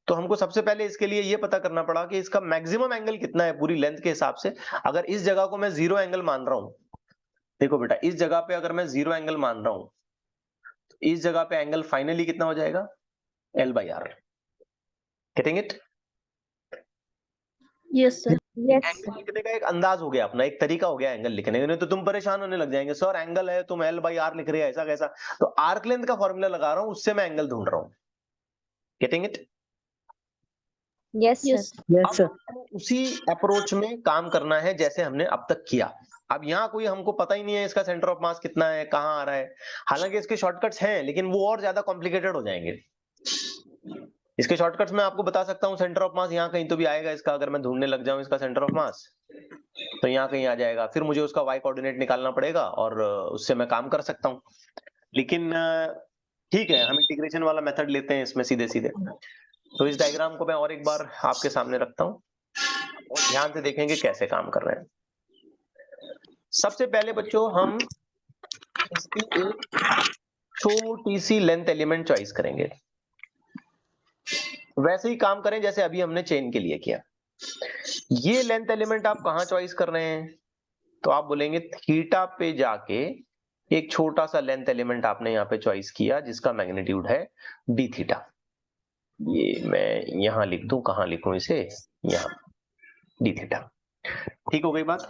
तो हमको सबसे पहले इसके लिए ये पता करना पड़ा कि इसका मैक्सिमम एंगल कितना है पूरी लेंथ के हिसाब से। अगर इस जगह को मैं 0 एंगल मान रहा हूं, देखो बेटा, इस जगह पे अगर मैं 0 एंगल मान रहा हूं, तो इस जगह पे एंगल फाइनली कितना हो जाएगा, L/r। Getting it? Yes, sir. Yes, angle sir. लिखने का एक अंदाज हो गया अपना, एक तरीका हो गया एंगल लिखने का। नहीं तो तुम परेशान होने लग जाएंगे, सर एंगल है तुम L/r लिख रहे हैं, ऐसा कैसा। तो आर्क लेंथ का फॉर्मूला लगा रहा हूं, उससे मैं एंगल ढूंढ रहा हूं। Getting it? Yes, sir. Yes. Yes, अब sir. हमको उसी अप्रोच में काम करना है जैसे हमने अब तक किया। अब यहाँ कोई हमको पता ही नहीं है इसका सेंटर ऑफ मास कितना है, कहाँ आ रहा है। हालांकि इसके शॉर्टकट्स हैं, लेकिन वो और ज्यादा कॉम्प्लिकेटेड हो जाएंगे। इसके शॉर्टकट्स मैं आपको बता सकता हूँ, सेंटर ऑफ मास यहाँ कहीं तो भी आएगा इसका। अगर मैं ढूंढने लग जाऊं इसका सेंटर ऑफ मास, तो यहाँ कहीं आ जाएगा। फिर मुझे उसका y कोऑर्डिनेट निकालना पड़ेगा और उससे मैं काम कर सकता हूँ। लेकिन ठीक है, हम इंटीग्रेशन वाला मेथड लेते हैं इसमें सीधे सीधे। तो इस डायग्राम को मैं और एक बार आपके सामने रखता हूँ और ध्यान से देखेंगे कैसे काम कर रहे हैं। सबसे पहले बच्चों हम इसकी एक छोटी सी लेंथ एलिमेंट चॉइस करेंगे। वैसे ही काम करें जैसे अभी हमने चेन के लिए किया। ये लेंथ एलिमेंट आप कहां चॉइस कर रहे हैं, तो आप बोलेंगे थीटा पे जाके एक छोटा सा लेंथ एलिमेंट आपने यहाँ पे चॉइस किया जिसका मैग्नीट्यूड है d थीटा। ये मैं यहां लिख दूं, कहां लिखूं इसे, यहाँ d थीटा। ठीक हो गई बात?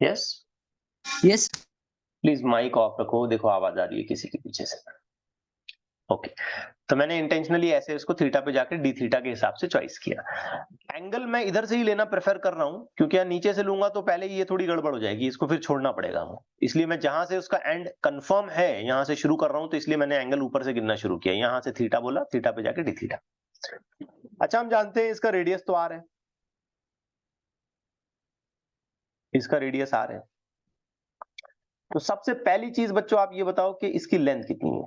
Yes? Yes. Please mic off रखो, देखो आवाज आ रही है किसी के पीछे से। ओके, तो मैंने इंटेंशनली ऐसे इसको थीटा पे जाके डी थीटा के हिसाब से चॉइस किया। एंगल मैं इधर से ही लेना प्रेफर कर रहा हूं, क्योंकि यार नीचे से लूंगा तो पहले ये थोड़ी गड़बड़ हो जाएगी, इसको फिर छोड़ना पड़ेगा हमको। इसलिए मैं जहां से उसका एंड कंफर्म है यहां से शुरू कर रहा हूं, तो इसलिए मैंने एंगल ऊपर से गिनना शुरू किया। यहां से थीटा बोला, थीटा पे जाके डी थीटा। अच्छा, हम जानते हैं इसका रेडियस तो आर है, इसका रेडियस आर है। तो सबसे पहली चीज बच्चों आप ये बताओ कि इसकी लेंथ कितनी है,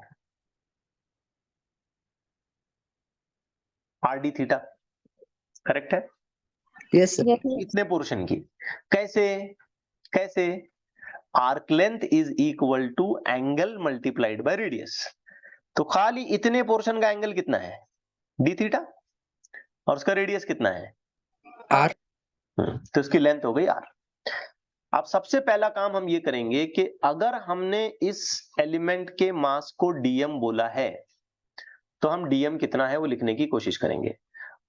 आर डी थीटा, करेक्ट है? Yes, sir. Yes. इतने पोर्शन की कैसे कैसे arc length is equal to angle multiplied by radius. तो खाली इतने पोर्शन का एंगल कितना है, डी थीटा, और उसका रेडियस कितना है, R. तो इसकी लेंथ हो गई आर। अब सबसे पहला काम हम ये करेंगे कि अगर हमने इस एलिमेंट के मास को डीएम बोला है, तो हम डीएम कितना है वो लिखने की कोशिश करेंगे।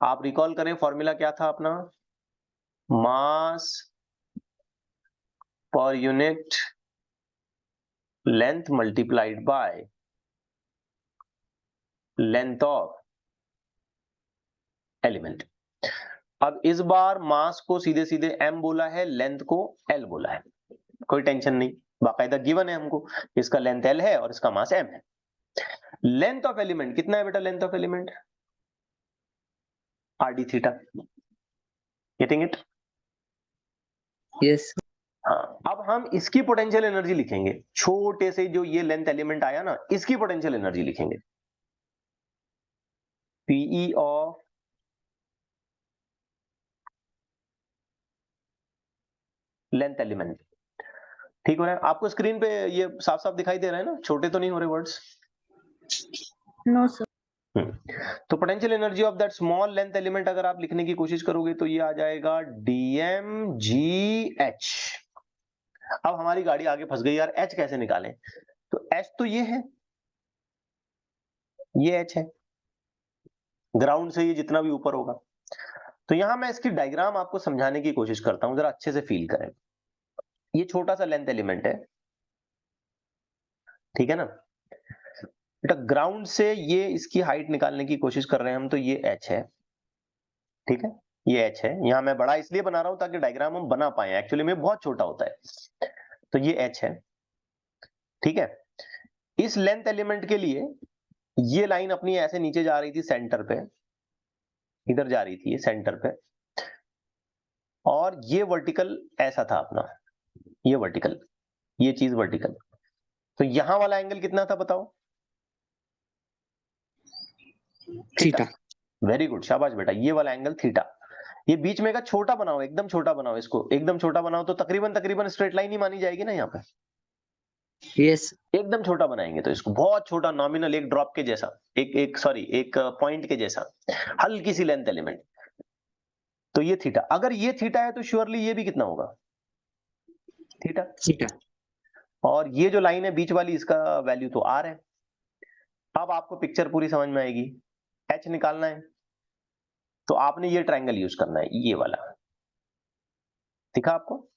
आप रिकॉल करें, फॉर्मूला क्या था अपना, mass per unit length multiplied by length of element. अब इस बार मास को सीधे सीधे m बोला है, लेंथ को l बोला है, कोई टेंशन नहीं, बाकायदा गिवन है हमको, इसका लेंथ l है और इसका मास m है। लेंथ ऑफ एलिमेंट कितना है बेटा? Length of element r d theta, getting it? Yes. हाँ, अब हम इसकी पोटेंशियल एनर्जी लिखेंगे, छोटे से जो ये लेंथ एलिमेंट आया ना, इसकी पोटेंशियल एनर्जी लिखेंगे, पीई ऑफ लेंथ एलिमेंट। ठीक हो रहा है आपको? स्क्रीन पे ये साफ साफ दिखाई दे रहा है ना? छोटे तो नहीं हो रहे वर्ड्स? No, sir. तो potential energy of that small length element अगर आप लिखने की कोशिश करोगे तो ये आ जाएगा dmgh। अब हमारी गाड़ी आगे फंस गई यार, h कैसे निकालें? तो h तो ये है, ये h है, ग्राउंड से ये जितना भी ऊपर होगा। तो यहां मैं इसकी डायग्राम आपको समझाने की कोशिश करता हूं, जरा अच्छे से फील करें। ये छोटा सा लेंथ एलिमेंट है, ठीक है ना बेटा? ग्राउंड से ये इसकी हाइट निकालने की कोशिश कर रहे हैं हम, तो ये h है, ठीक है, ये h है। यहां मैं बड़ा इसलिए बना रहा हूं ताकि डायग्राम हम बना पाए, एक्चुअली में बहुत छोटा होता है। तो ये h है, ठीक है। इस लेंथ एलिमेंट के लिए ये लाइन अपनी ऐसे नीचे जा रही थी सेंटर पे, इधर जा रही थी ये सेंटर पे, और ये वर्टिकल ऐसा था अपना, ये वर्टिकल, ये चीज वर्टिकल। तो यहां वाला एंगल कितना था बताओ? Theta. वेरी गुड, शाबाश बेटा, ये वाला एंगल थीटा। ये बीच में का छोटा बनाओ, एकदम छोटा बनाओ, इसको एकदम छोटा बनाओ तो तकरीबन तकरीबन स्ट्रेट लाइन ही मानी जाएगी ना यहाँ पे। Yes. एकदम छोटा बनाएंगे तो इसको बहुत छोटा, नॉमिनल, एक ड्रॉप के जैसा, एक पॉइंट के जैसा, हल्की सी लेंथ एलिमेंट। तो ये थीटा, अगर ये थीटा है तो श्योरली ये भी कितना होगा? थीटा। Theta. और ये जो लाइन है बीच वाली, इसका वैल्यू तो आर है। अब आपको पिक्चर पूरी समझ में आएगी। एच निकालना है तो आपने ये ट्रायंगल यूज करना है, ये वाला दिखा आपको?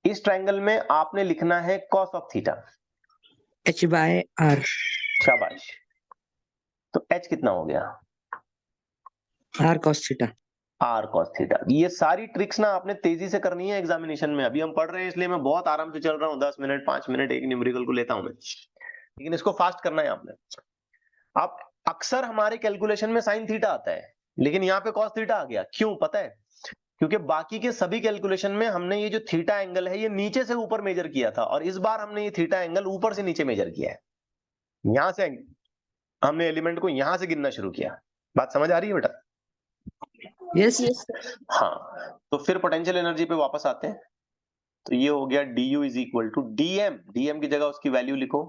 इस ट्रायंगल में आपने लिखना है cos of theta. H by R. शाबाश। तो एच कितना हो गया? R cos theta. R cos theta. ये सारी ट्रिक्स ना आपने तेजी से करनी है एग्जामिनेशन में। अभी हम पढ़ रहे हैं इसलिए मैं बहुत आराम से चल रहा हूँ, 10 मिनट 5 मिनट एक न्यूमेरिकल को लेता हूं मैं, लेकिन इसको फास्ट करना है आपने। आप अक्सर हमारे कैलकुलेशन में साइन थीटा आता है, लेकिन यहाँ पे कॉस थीटा आ गया, क्यों पता है? क्योंकि बाकी के सभी कैलकुलेशन में हमने ये जो थीटा एंगल है ये नीचे से ऊपर मेजर किया था, और इस बार हमने ये थीटा एंगल ऊपर से नीचे मेजर किया है। यहां से हमने एलिमेंट को यहां से गिनना शुरू किया। बात समझ आ रही है बेटा? Yes. Yes, sir. हाँ, तो फिर पोटेंशियल एनर्जी पे वापस आते हैं। तो ये हो गया du is equal to dm, dm की जगह उसकी वैल्यू लिखो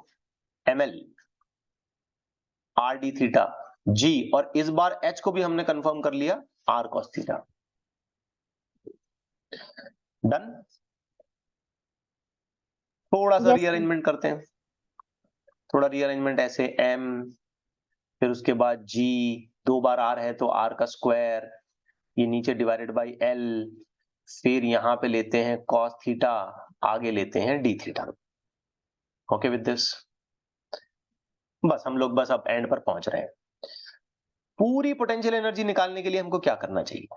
ml r d theta g, और इस बार h को भी हमने कंफर्म कर लिया r cos थीटा। डन। थोड़ा सा Yes, sir. रीअरेंजमेंट करते हैं, थोड़ा रीअरेंजमेंट ऐसे, m फिर उसके बाद g, 2 बार r है तो r का स्क्वायर, ये नीचे डिवाइडेड बाई l, फिर यहां पे लेते हैं cos थीटा, आगे लेते हैं d theta. Okay with this? बस हम लोग बस अब एंड पर पहुंच रहे हैं। पूरी पोटेंशियल एनर्जी निकालने के लिए हमको क्या करना चाहिए?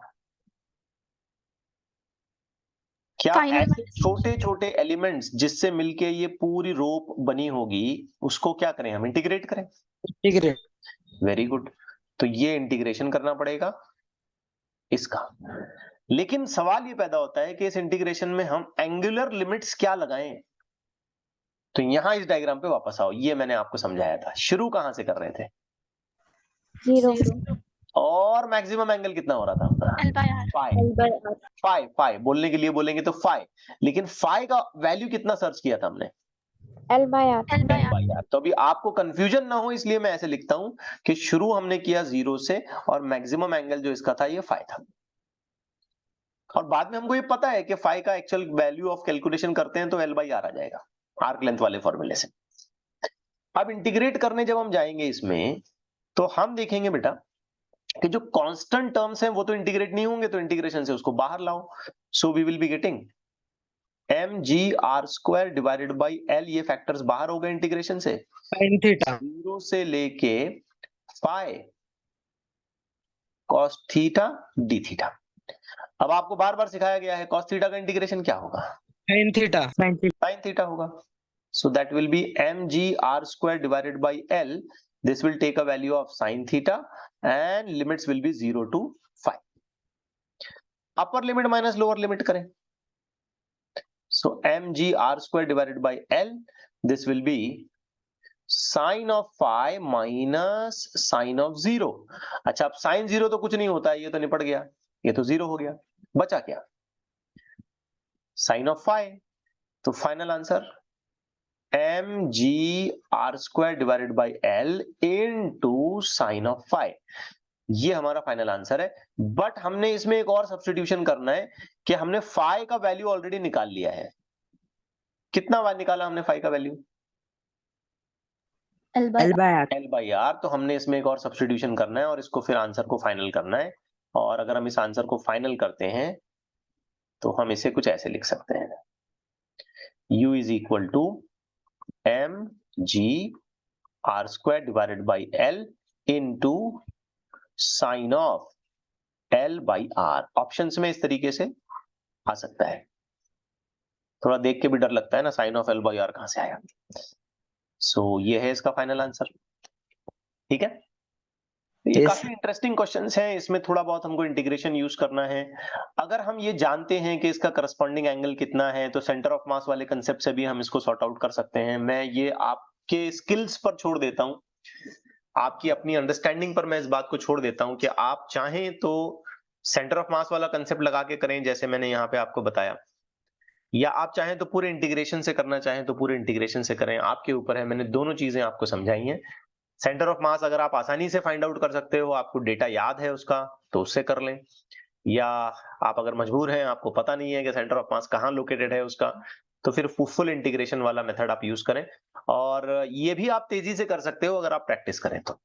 क्या Final ऐसे छोटे छोटे एलिमेंट्स जिससे मिलके ये पूरी रोप बनी होगी, उसको क्या करें हम? इंटीग्रेट करें। Integrate. Very good. तो ये इंटीग्रेशन करना पड़ेगा इसका। लेकिन सवाल ये पैदा होता है कि इस इंटीग्रेशन में हम एंगुलर लिमिट्स क्या लगाएं? तो यहां इस डायग्राम पे वापस आओ, ये मैंने आपको समझाया था। शुरू कहां से कर रहे थे? 0. और मैक्सिमम एंगल कितना हो रहा था हमारा? L by R. Five. L by R. Five, five बोलने के लिए बोलेंगे तो फाइव, लेकिन फाइव का वैल्यू कितना सर्च किया था हमने? L by R. L by R. तो अभी आपको कंफ्यूजन ना हो इसलिए मैं ऐसे लिखता हूं कि शुरू हमने किया 0 से, और मैक्सिमम एंगल जो इसका था ये 5 था, और बाद में हमको ये पता है कि 5 का एक्चुअल वैल्यू ऑफ कैलकुलेशन करते हैं तो L by R आ जाएगा, आर्क लेंथ वाले फॉर्मूले से। अब इंटीग्रेट करने जब हम जाएंगे इसमें, तो हम देखेंगे बेटा कि जो कांस्टेंट टर्म्स हैं वो तो इंटीग्रेट नहीं होंगे, तो इंटीग्रेशन से उसको बाहर लाओ। So we will be getting mgr² divided by l, ये फैक्टर्स बाहर हो गए इंटीग्रेशन से। Sin theta. 0 से लेके 5 cos थीटा d थीटा। अब आपको बार बार सिखाया गया है cos थीटा का इंटीग्रेशन क्या होगा, sin theta. sin थीटा होगा। So that will be mg r square divided by L. This will take a value of sin theta and limits will be 0 to 5. Upper limit minus lower limit करें। So mg r square divided by L. This will be sin of phi minus sin of 0। अच्छा, अब sin 0 तो कुछ नहीं होता है, ये तो निपट गया, ये तो 0 हो गया, बचा क्या, sin of phi। तो final answer mg r square divided by L into sin of phi, ये हमारा फाइनल आंसर है। बट हमने इसमें एक और सब्स्टिट्यूशन करना है कि हमने phi का वैल्यू ऑलरेडी निकाल लिया है। कितना बार निकाला हमने phi का value, L by L by R। तो हमने इसमें एक और सब्स्टिट्यूशन करना है और इसको फिर आंसर को फाइनल करना है। और अगर हम इस आंसर को फाइनल करते हैं तो हम इसे कुछ ऐसे लिख सकते हैं, U is equal to mg r square divided by L into sin of L by R। Options में इस तरीके से आ सकता है, थोड़ा देख के भी डर लगता है ना, sin of L by R कहां से आया। सो ये है इसका फाइनल आंसर। ठीक है, ये Yes. काफी इंटरेस्टिंग क्वेश्चंस हैं, इसमें थोड़ा बहुत हमको इंटीग्रेशन यूज करना है। अगर हम ये जानते हैं कि इसका करस्पॉन्डिंग एंगल कितना है तो सेंटर ऑफ मास वाले कंसेप्ट से भी हम इसको सॉर्ट आउट कर सकते हैं। मैं ये आपके स्किल्स पर छोड़ देता हूं, आपकी अपनी अंडरस्टैंडिंग पर मैं इस बात को छोड़ देता हूं कि आप चाहें तो सेंटर ऑफ मास वाला कंसेप्ट लगा के करें जैसे मैंने यहाँ पे आपको बताया, या आप चाहें तो पूरे इंटीग्रेशन से करना चाहें तो पूरे इंटीग्रेशन से करें, आपके ऊपर है। मैंने दोनों चीजें आपको समझाई हैं। सेंटर ऑफ मास अगर आप आसानी से फाइंड आउट कर सकते हो, आपको डेटा याद है उसका, तो उससे कर लें। या आप अगर मजबूर हैं, आपको पता नहीं है कि सेंटर ऑफ मास कहाँ लोकेटेड है उसका, तो फिर फुल इंटीग्रेशन वाला मेथड आप यूज करें। और ये भी आप तेजी से कर सकते हो अगर आप प्रैक्टिस करें तो।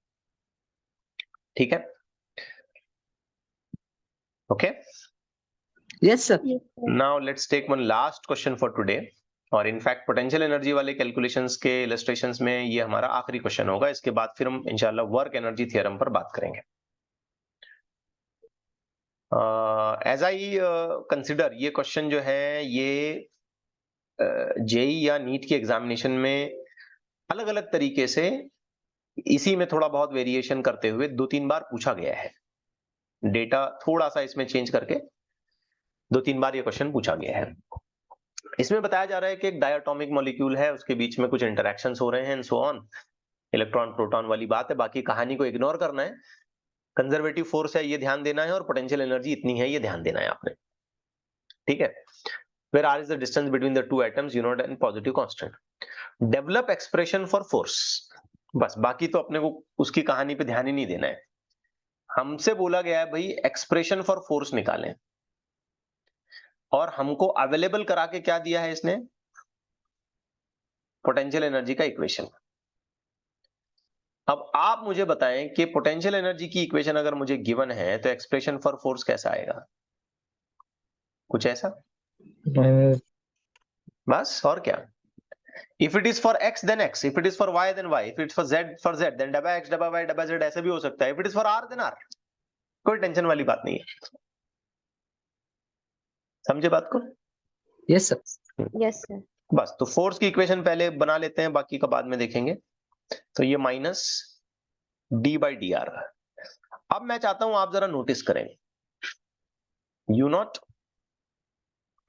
ठीक है, okay. Yes, sir. yes, sir. Now let's take one last question for today. और इनफैक्ट पोटेंशियल एनर्जी वाले कैलकुलेशंस के इलस्ट्रेशंस में ये हमारा आखिरी क्वेश्चन होगा। इसके बाद फिर हम इंशाल्लाह वर्क एनर्जी थ्योरम पर बात करेंगे। एज आई कंसिडर, ये क्वेश्चन जो है ये जेई या नीट के एग्जामिनेशन में अलग अलग तरीके से इसी में थोड़ा बहुत वेरिएशन करते हुए 2-3 बार पूछा गया है। डेटा थोड़ा सा इसमें चेंज करके 2-3 बार ये क्वेश्चन पूछा गया है। इसमें बताया जा रहा है कि एक डायटोमिक मॉलिक्यूल है, उसके बीच में कुछ इंटरैक्शंस हो रहे हैं and so on, electron proton वाली बात है। बाकी कहानी को इग्नोर करना है, कंजर्वेटिव फोर्स है ये ध्यान देना है, और पोटेंशियल एनर्जी इतनी है ये ध्यान देना है आपने। ठीक है, where r is the distance between the two atoms, u naught and positive constant. Develop expression for force। बस, बाकी तो अपने को उसकी कहानी पे ध्यान ही नहीं देना है। हमसे बोला गया है भाई एक्सप्रेशन फॉर फोर्स निकालें, और हमको अवेलेबल करा के क्या दिया है इसने, पोटेंशियल एनर्जी का इक्वेशन। अब आप मुझे बताएं कि पोटेंशियल एनर्जी की इक्वेशन अगर मुझे गिवन है तो एक्सप्रेशन फॉर फोर्स कैसा आएगा, कुछ ऐसा, बस और क्या। If it is for x then x, if it is for y then y, if it's for z then डबा x डबा y डबा z ऐसे भी हो सकता है। If it is for r then r, कोई टेंशन वाली बात नहीं है। समझे बात को? Yes, sir. Yes, sir. बस, तो फोर्स की इक्वेशन पहले बना लेते हैं, बाकी का बाद में देखेंगे। तो ये minus D by D R. अब मैं चाहता हूं आप जरा नोटिस करें, यू नॉट,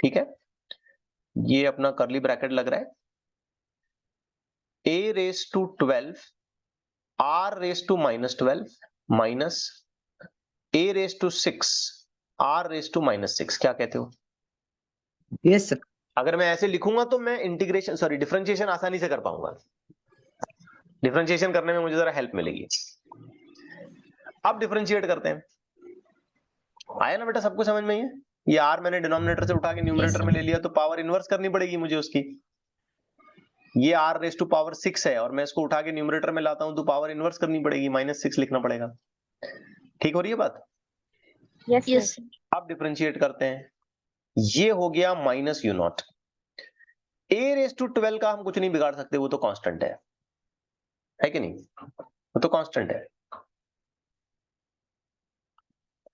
ठीक है, ये अपना करली ब्रैकेट लग रहा है, a raised to 12 r raised to minus 12 minus a raised to 6 r raised to minus 6। क्या कहते हो? Yes, sir. अगर मैं ऐसे लिखूंगा तो मैं डिफरेंशिएशन आसानी से कर पाऊंगा। डिफरेंशिएशन करने में मुझे जरा हेल्प मिलेगी। अब डिफरेंशिएट करते हैं। आया ना बेटा, सबको समझ में ही है? ये r मैंने डिनोमिनेटर से उठा के न्यूमरेटर में ले लिया, तो पावर इनवर्स करनी पड़ेगी मुझे उसकी। ये r रेस टू पावर 6 है और मैं इसको उठा के न्यूमरेटर में लाता हूं तो पावर इनवर्स करनी पड़ेगी, -6 लिखना पड़ेगा। ठीक हो रही है बात? Yes, sir. Yes. अब डिफरेंशिएट करते हैं, ये हो गया minus u naught. a raise to 12 का हम कुछ नहीं बिगाड़ सकते, वो तो कांस्टेंट है कि नहीं? वो तो कांस्टेंट है।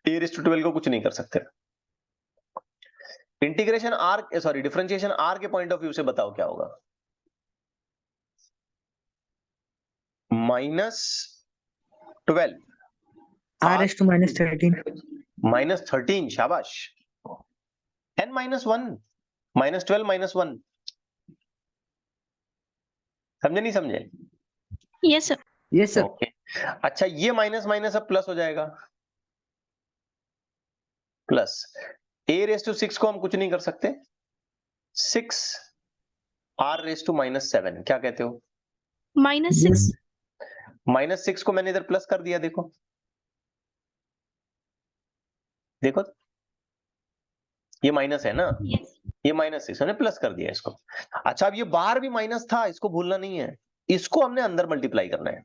ए रेस टू 12 को कुछ नहीं कर सकते। Integration or, sorry differentiation r के पॉइंट ऑफ व्यू से बताओ क्या होगा। -12 R raised to -13. -13, शाबाश। n -1 -12 -1, समझे नहीं समझे? Yes, sir. Yes, sir. Okay अच्छा, ये माइनस माइनस अब प्लस हो जाएगा, प्लस a रेस टू 6 को हम कुछ नहीं कर सकते, 6 r रेस टू -7, क्या कहते हो? -6. -6 को मैंने इधर प्लस कर दिया, देखो देखो, ये माइनस है ना, Yes. ये -6 मैंने प्लस कर दिया इसको। अच्छा, अब ये बाहर भी माइनस था, इसको भूलना नहीं है, इसको हमने अंदर मल्टीप्लाई करना है।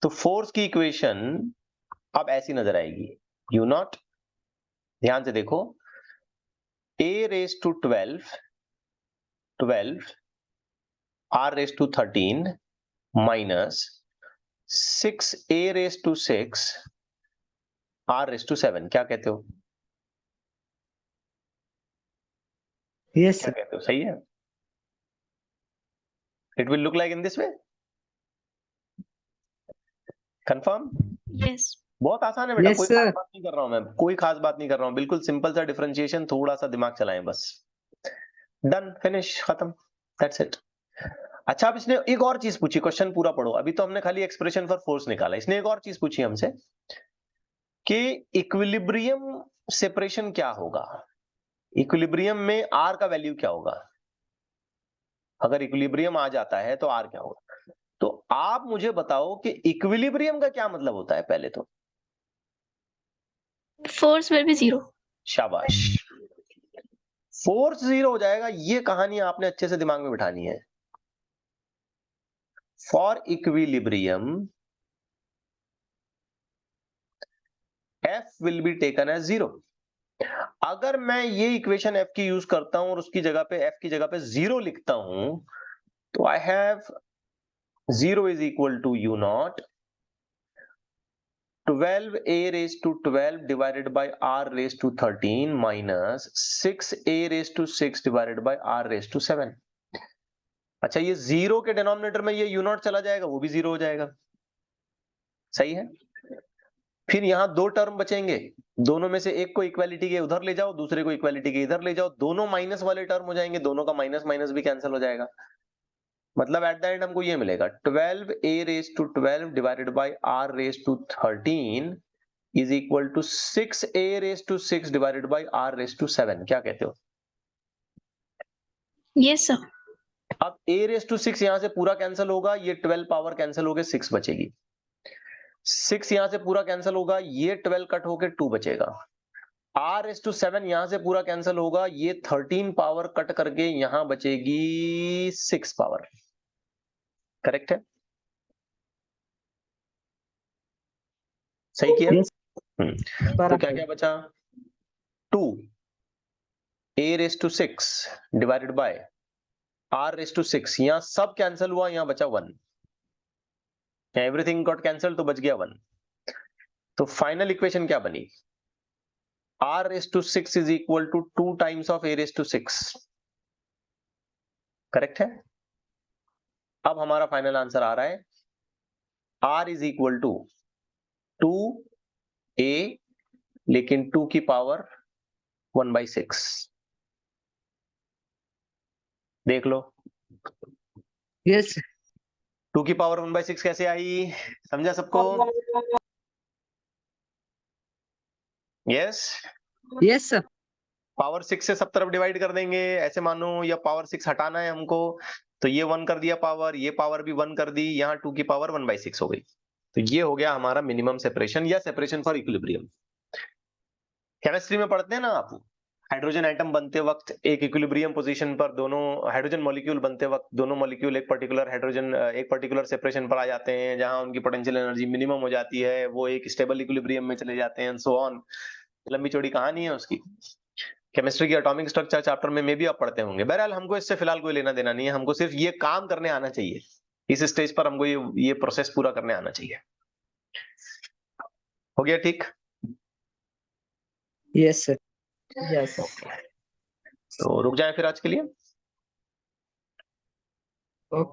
तो फोर्स की इक्वेशन अब ऐसी नजर आएगी, यू नॉट, ध्यान से देखो, a raise to 12 r raise to 13 minus 6a raise to 6 r raise to 7, क्या कहते हो? Yes, क्या sir. कहते हो, सही है? It will look like in this way, confirm? Yes. बहुत आसान है बेटा, Yes, कोई sir. खास बात नहीं कर रहा हूं मैं, कोई खास बात नहीं कर रहा हूं, बिल्कुल सिंपल सा डिफरेंशिएशन, थोड़ा सा दिमाग चलाएं बस, डन, फिनिश, खत्म, दैट्स इट। अच्छा, अब इसने एक और चीज पूछी, क्वेश्चन पूरा पढ़ो, अभी तो हमने खाली एक्सप्रेशन फॉर फोर्स निकाला, इसने एक और चीज पूछी हमसे कि इक्विलिब्रियम सेपरेशन क्या होगा, इक्विलिब्रियम में आर का वैल्यू क्या होगा, अगर इक्विलिब्रियम आ जाता है तो आर क्या होगा। तो आप मुझे बताओ कि इक्विलिब्रियम का क्या मतलब होता है पहले तो। Force will be 0. शाबाश, फोर्स 0 हो जाएगा, ये कहानी आपने अच्छे से दिमाग में बिठानी है। For equilibrium F will be taken as 0। अगर मैं ये इक्वेशन F की यूज करता हूं और उसकी जगह पे F की जगह पे 0 लिखता हूं, तो I have 0 is equal to u naught 12a raised to 12 divided by r raised to 13 minus 6a raised to 6 divided by r raised to 7। अच्छा, ये 0 के डिनोमिनेटर में ये u नॉट चला जाएगा, वो भी 0 हो जाएगा, सही है। फिर यहां दो टर्म बचेंगे, दोनों में से एक को इक्वालिटी के उधर ले जाओ, दूसरे को इक्वालिटी के इधर ले जाओ, दोनों माइनस वाले टर्म हो जाएंगे, दोनों का माइनस माइनस भी कैंसिल हो जाएगा, मतलब एट द एंड हमको ये मिलेगा 12a raised to 12 divided by r raised to 13 is equal to 6a raised to 6 divided by r raised to 7। क्या कहते हो? Yes, sir. अब a raised to 6 यहां से पूरा कैंसिल होगा, ये 12 पावर कैंसिल होके 6 बचेगी, 6 यहां से पूरा कैंसिल होगा, ये 12 कट होके 2 बचेगा, r raised to 7 यहां से पूरा कैंसिल होगा, ये 13 पावर कट करके यहां बचेगी 6 पावर, करेक्ट है, सही किया। Yes. तो क्या क्या बचा, 2 a raised to 6 divided by r raised to 6, यहां सब कैंसिल हुआ, यहां बचा 1, एवरीथिंग गॉट कैंसिल, तो बच गया 1। तो फाइनल इक्वेशन क्या बनी, r raised to 6 is equal to 2 times of a raised to 6, correct है। अब हमारा फाइनल आंसर आ रहा है r is equal to 2a, लेकिन 2 की पावर 1/6, देख लो, Yes, sir. 2 की पावर 1/6 कैसे आई, समझा सबको? Yes, Yes, sir. पावर 6 से सब तरफ डिवाइड कर देंगे, ऐसे मानो, या पावर 6 हटाना है हमको, तो ये 1 कर दिया पावर, ये पावर भी 1 कर दी, यहाँ 2 की पावर 1/6 हो गई। तो ये हो गया हमारा मिनिमम सेपरेशन या सेपरेशन फॉर इक्विलिब्रियम। केमिस्ट्री में पढ़ते हैं ना आप, हाइड्रोजन एटम बनते वक्त एक इक्विलिब्रियम पोजीशन पर, दोनों हाइड्रोजन मॉलिक्यूल बनते वक्त दोनों मॉलिक्यूल एक पर्टिकुलर सेपरेशन पर आ जाते हैं, जहां उनकी पोटेंशियल एनर्जी मिनिमम हो जाती है, वो एक स्टेबल इक्विलिब्रियम में चले जाते हैं, सो ऑन, लंबी चौड़ी कहानी है उसकी। केमिस्ट्री की एटॉमिक स्ट्रक्चर चैप्टर में भी आप पढ़ते होंगे। बहरहाल हमको इससे फिलहाल कोई लेना देना नहीं है, हमको सिर्फ ये काम करने आना चाहिए, इस स्टेज पर हमको ये प्रोसेस पूरा करने आना चाहिए। हो गया ठीक? Yes, sir. Yes. तो रुक जाए फिर आज के लिए।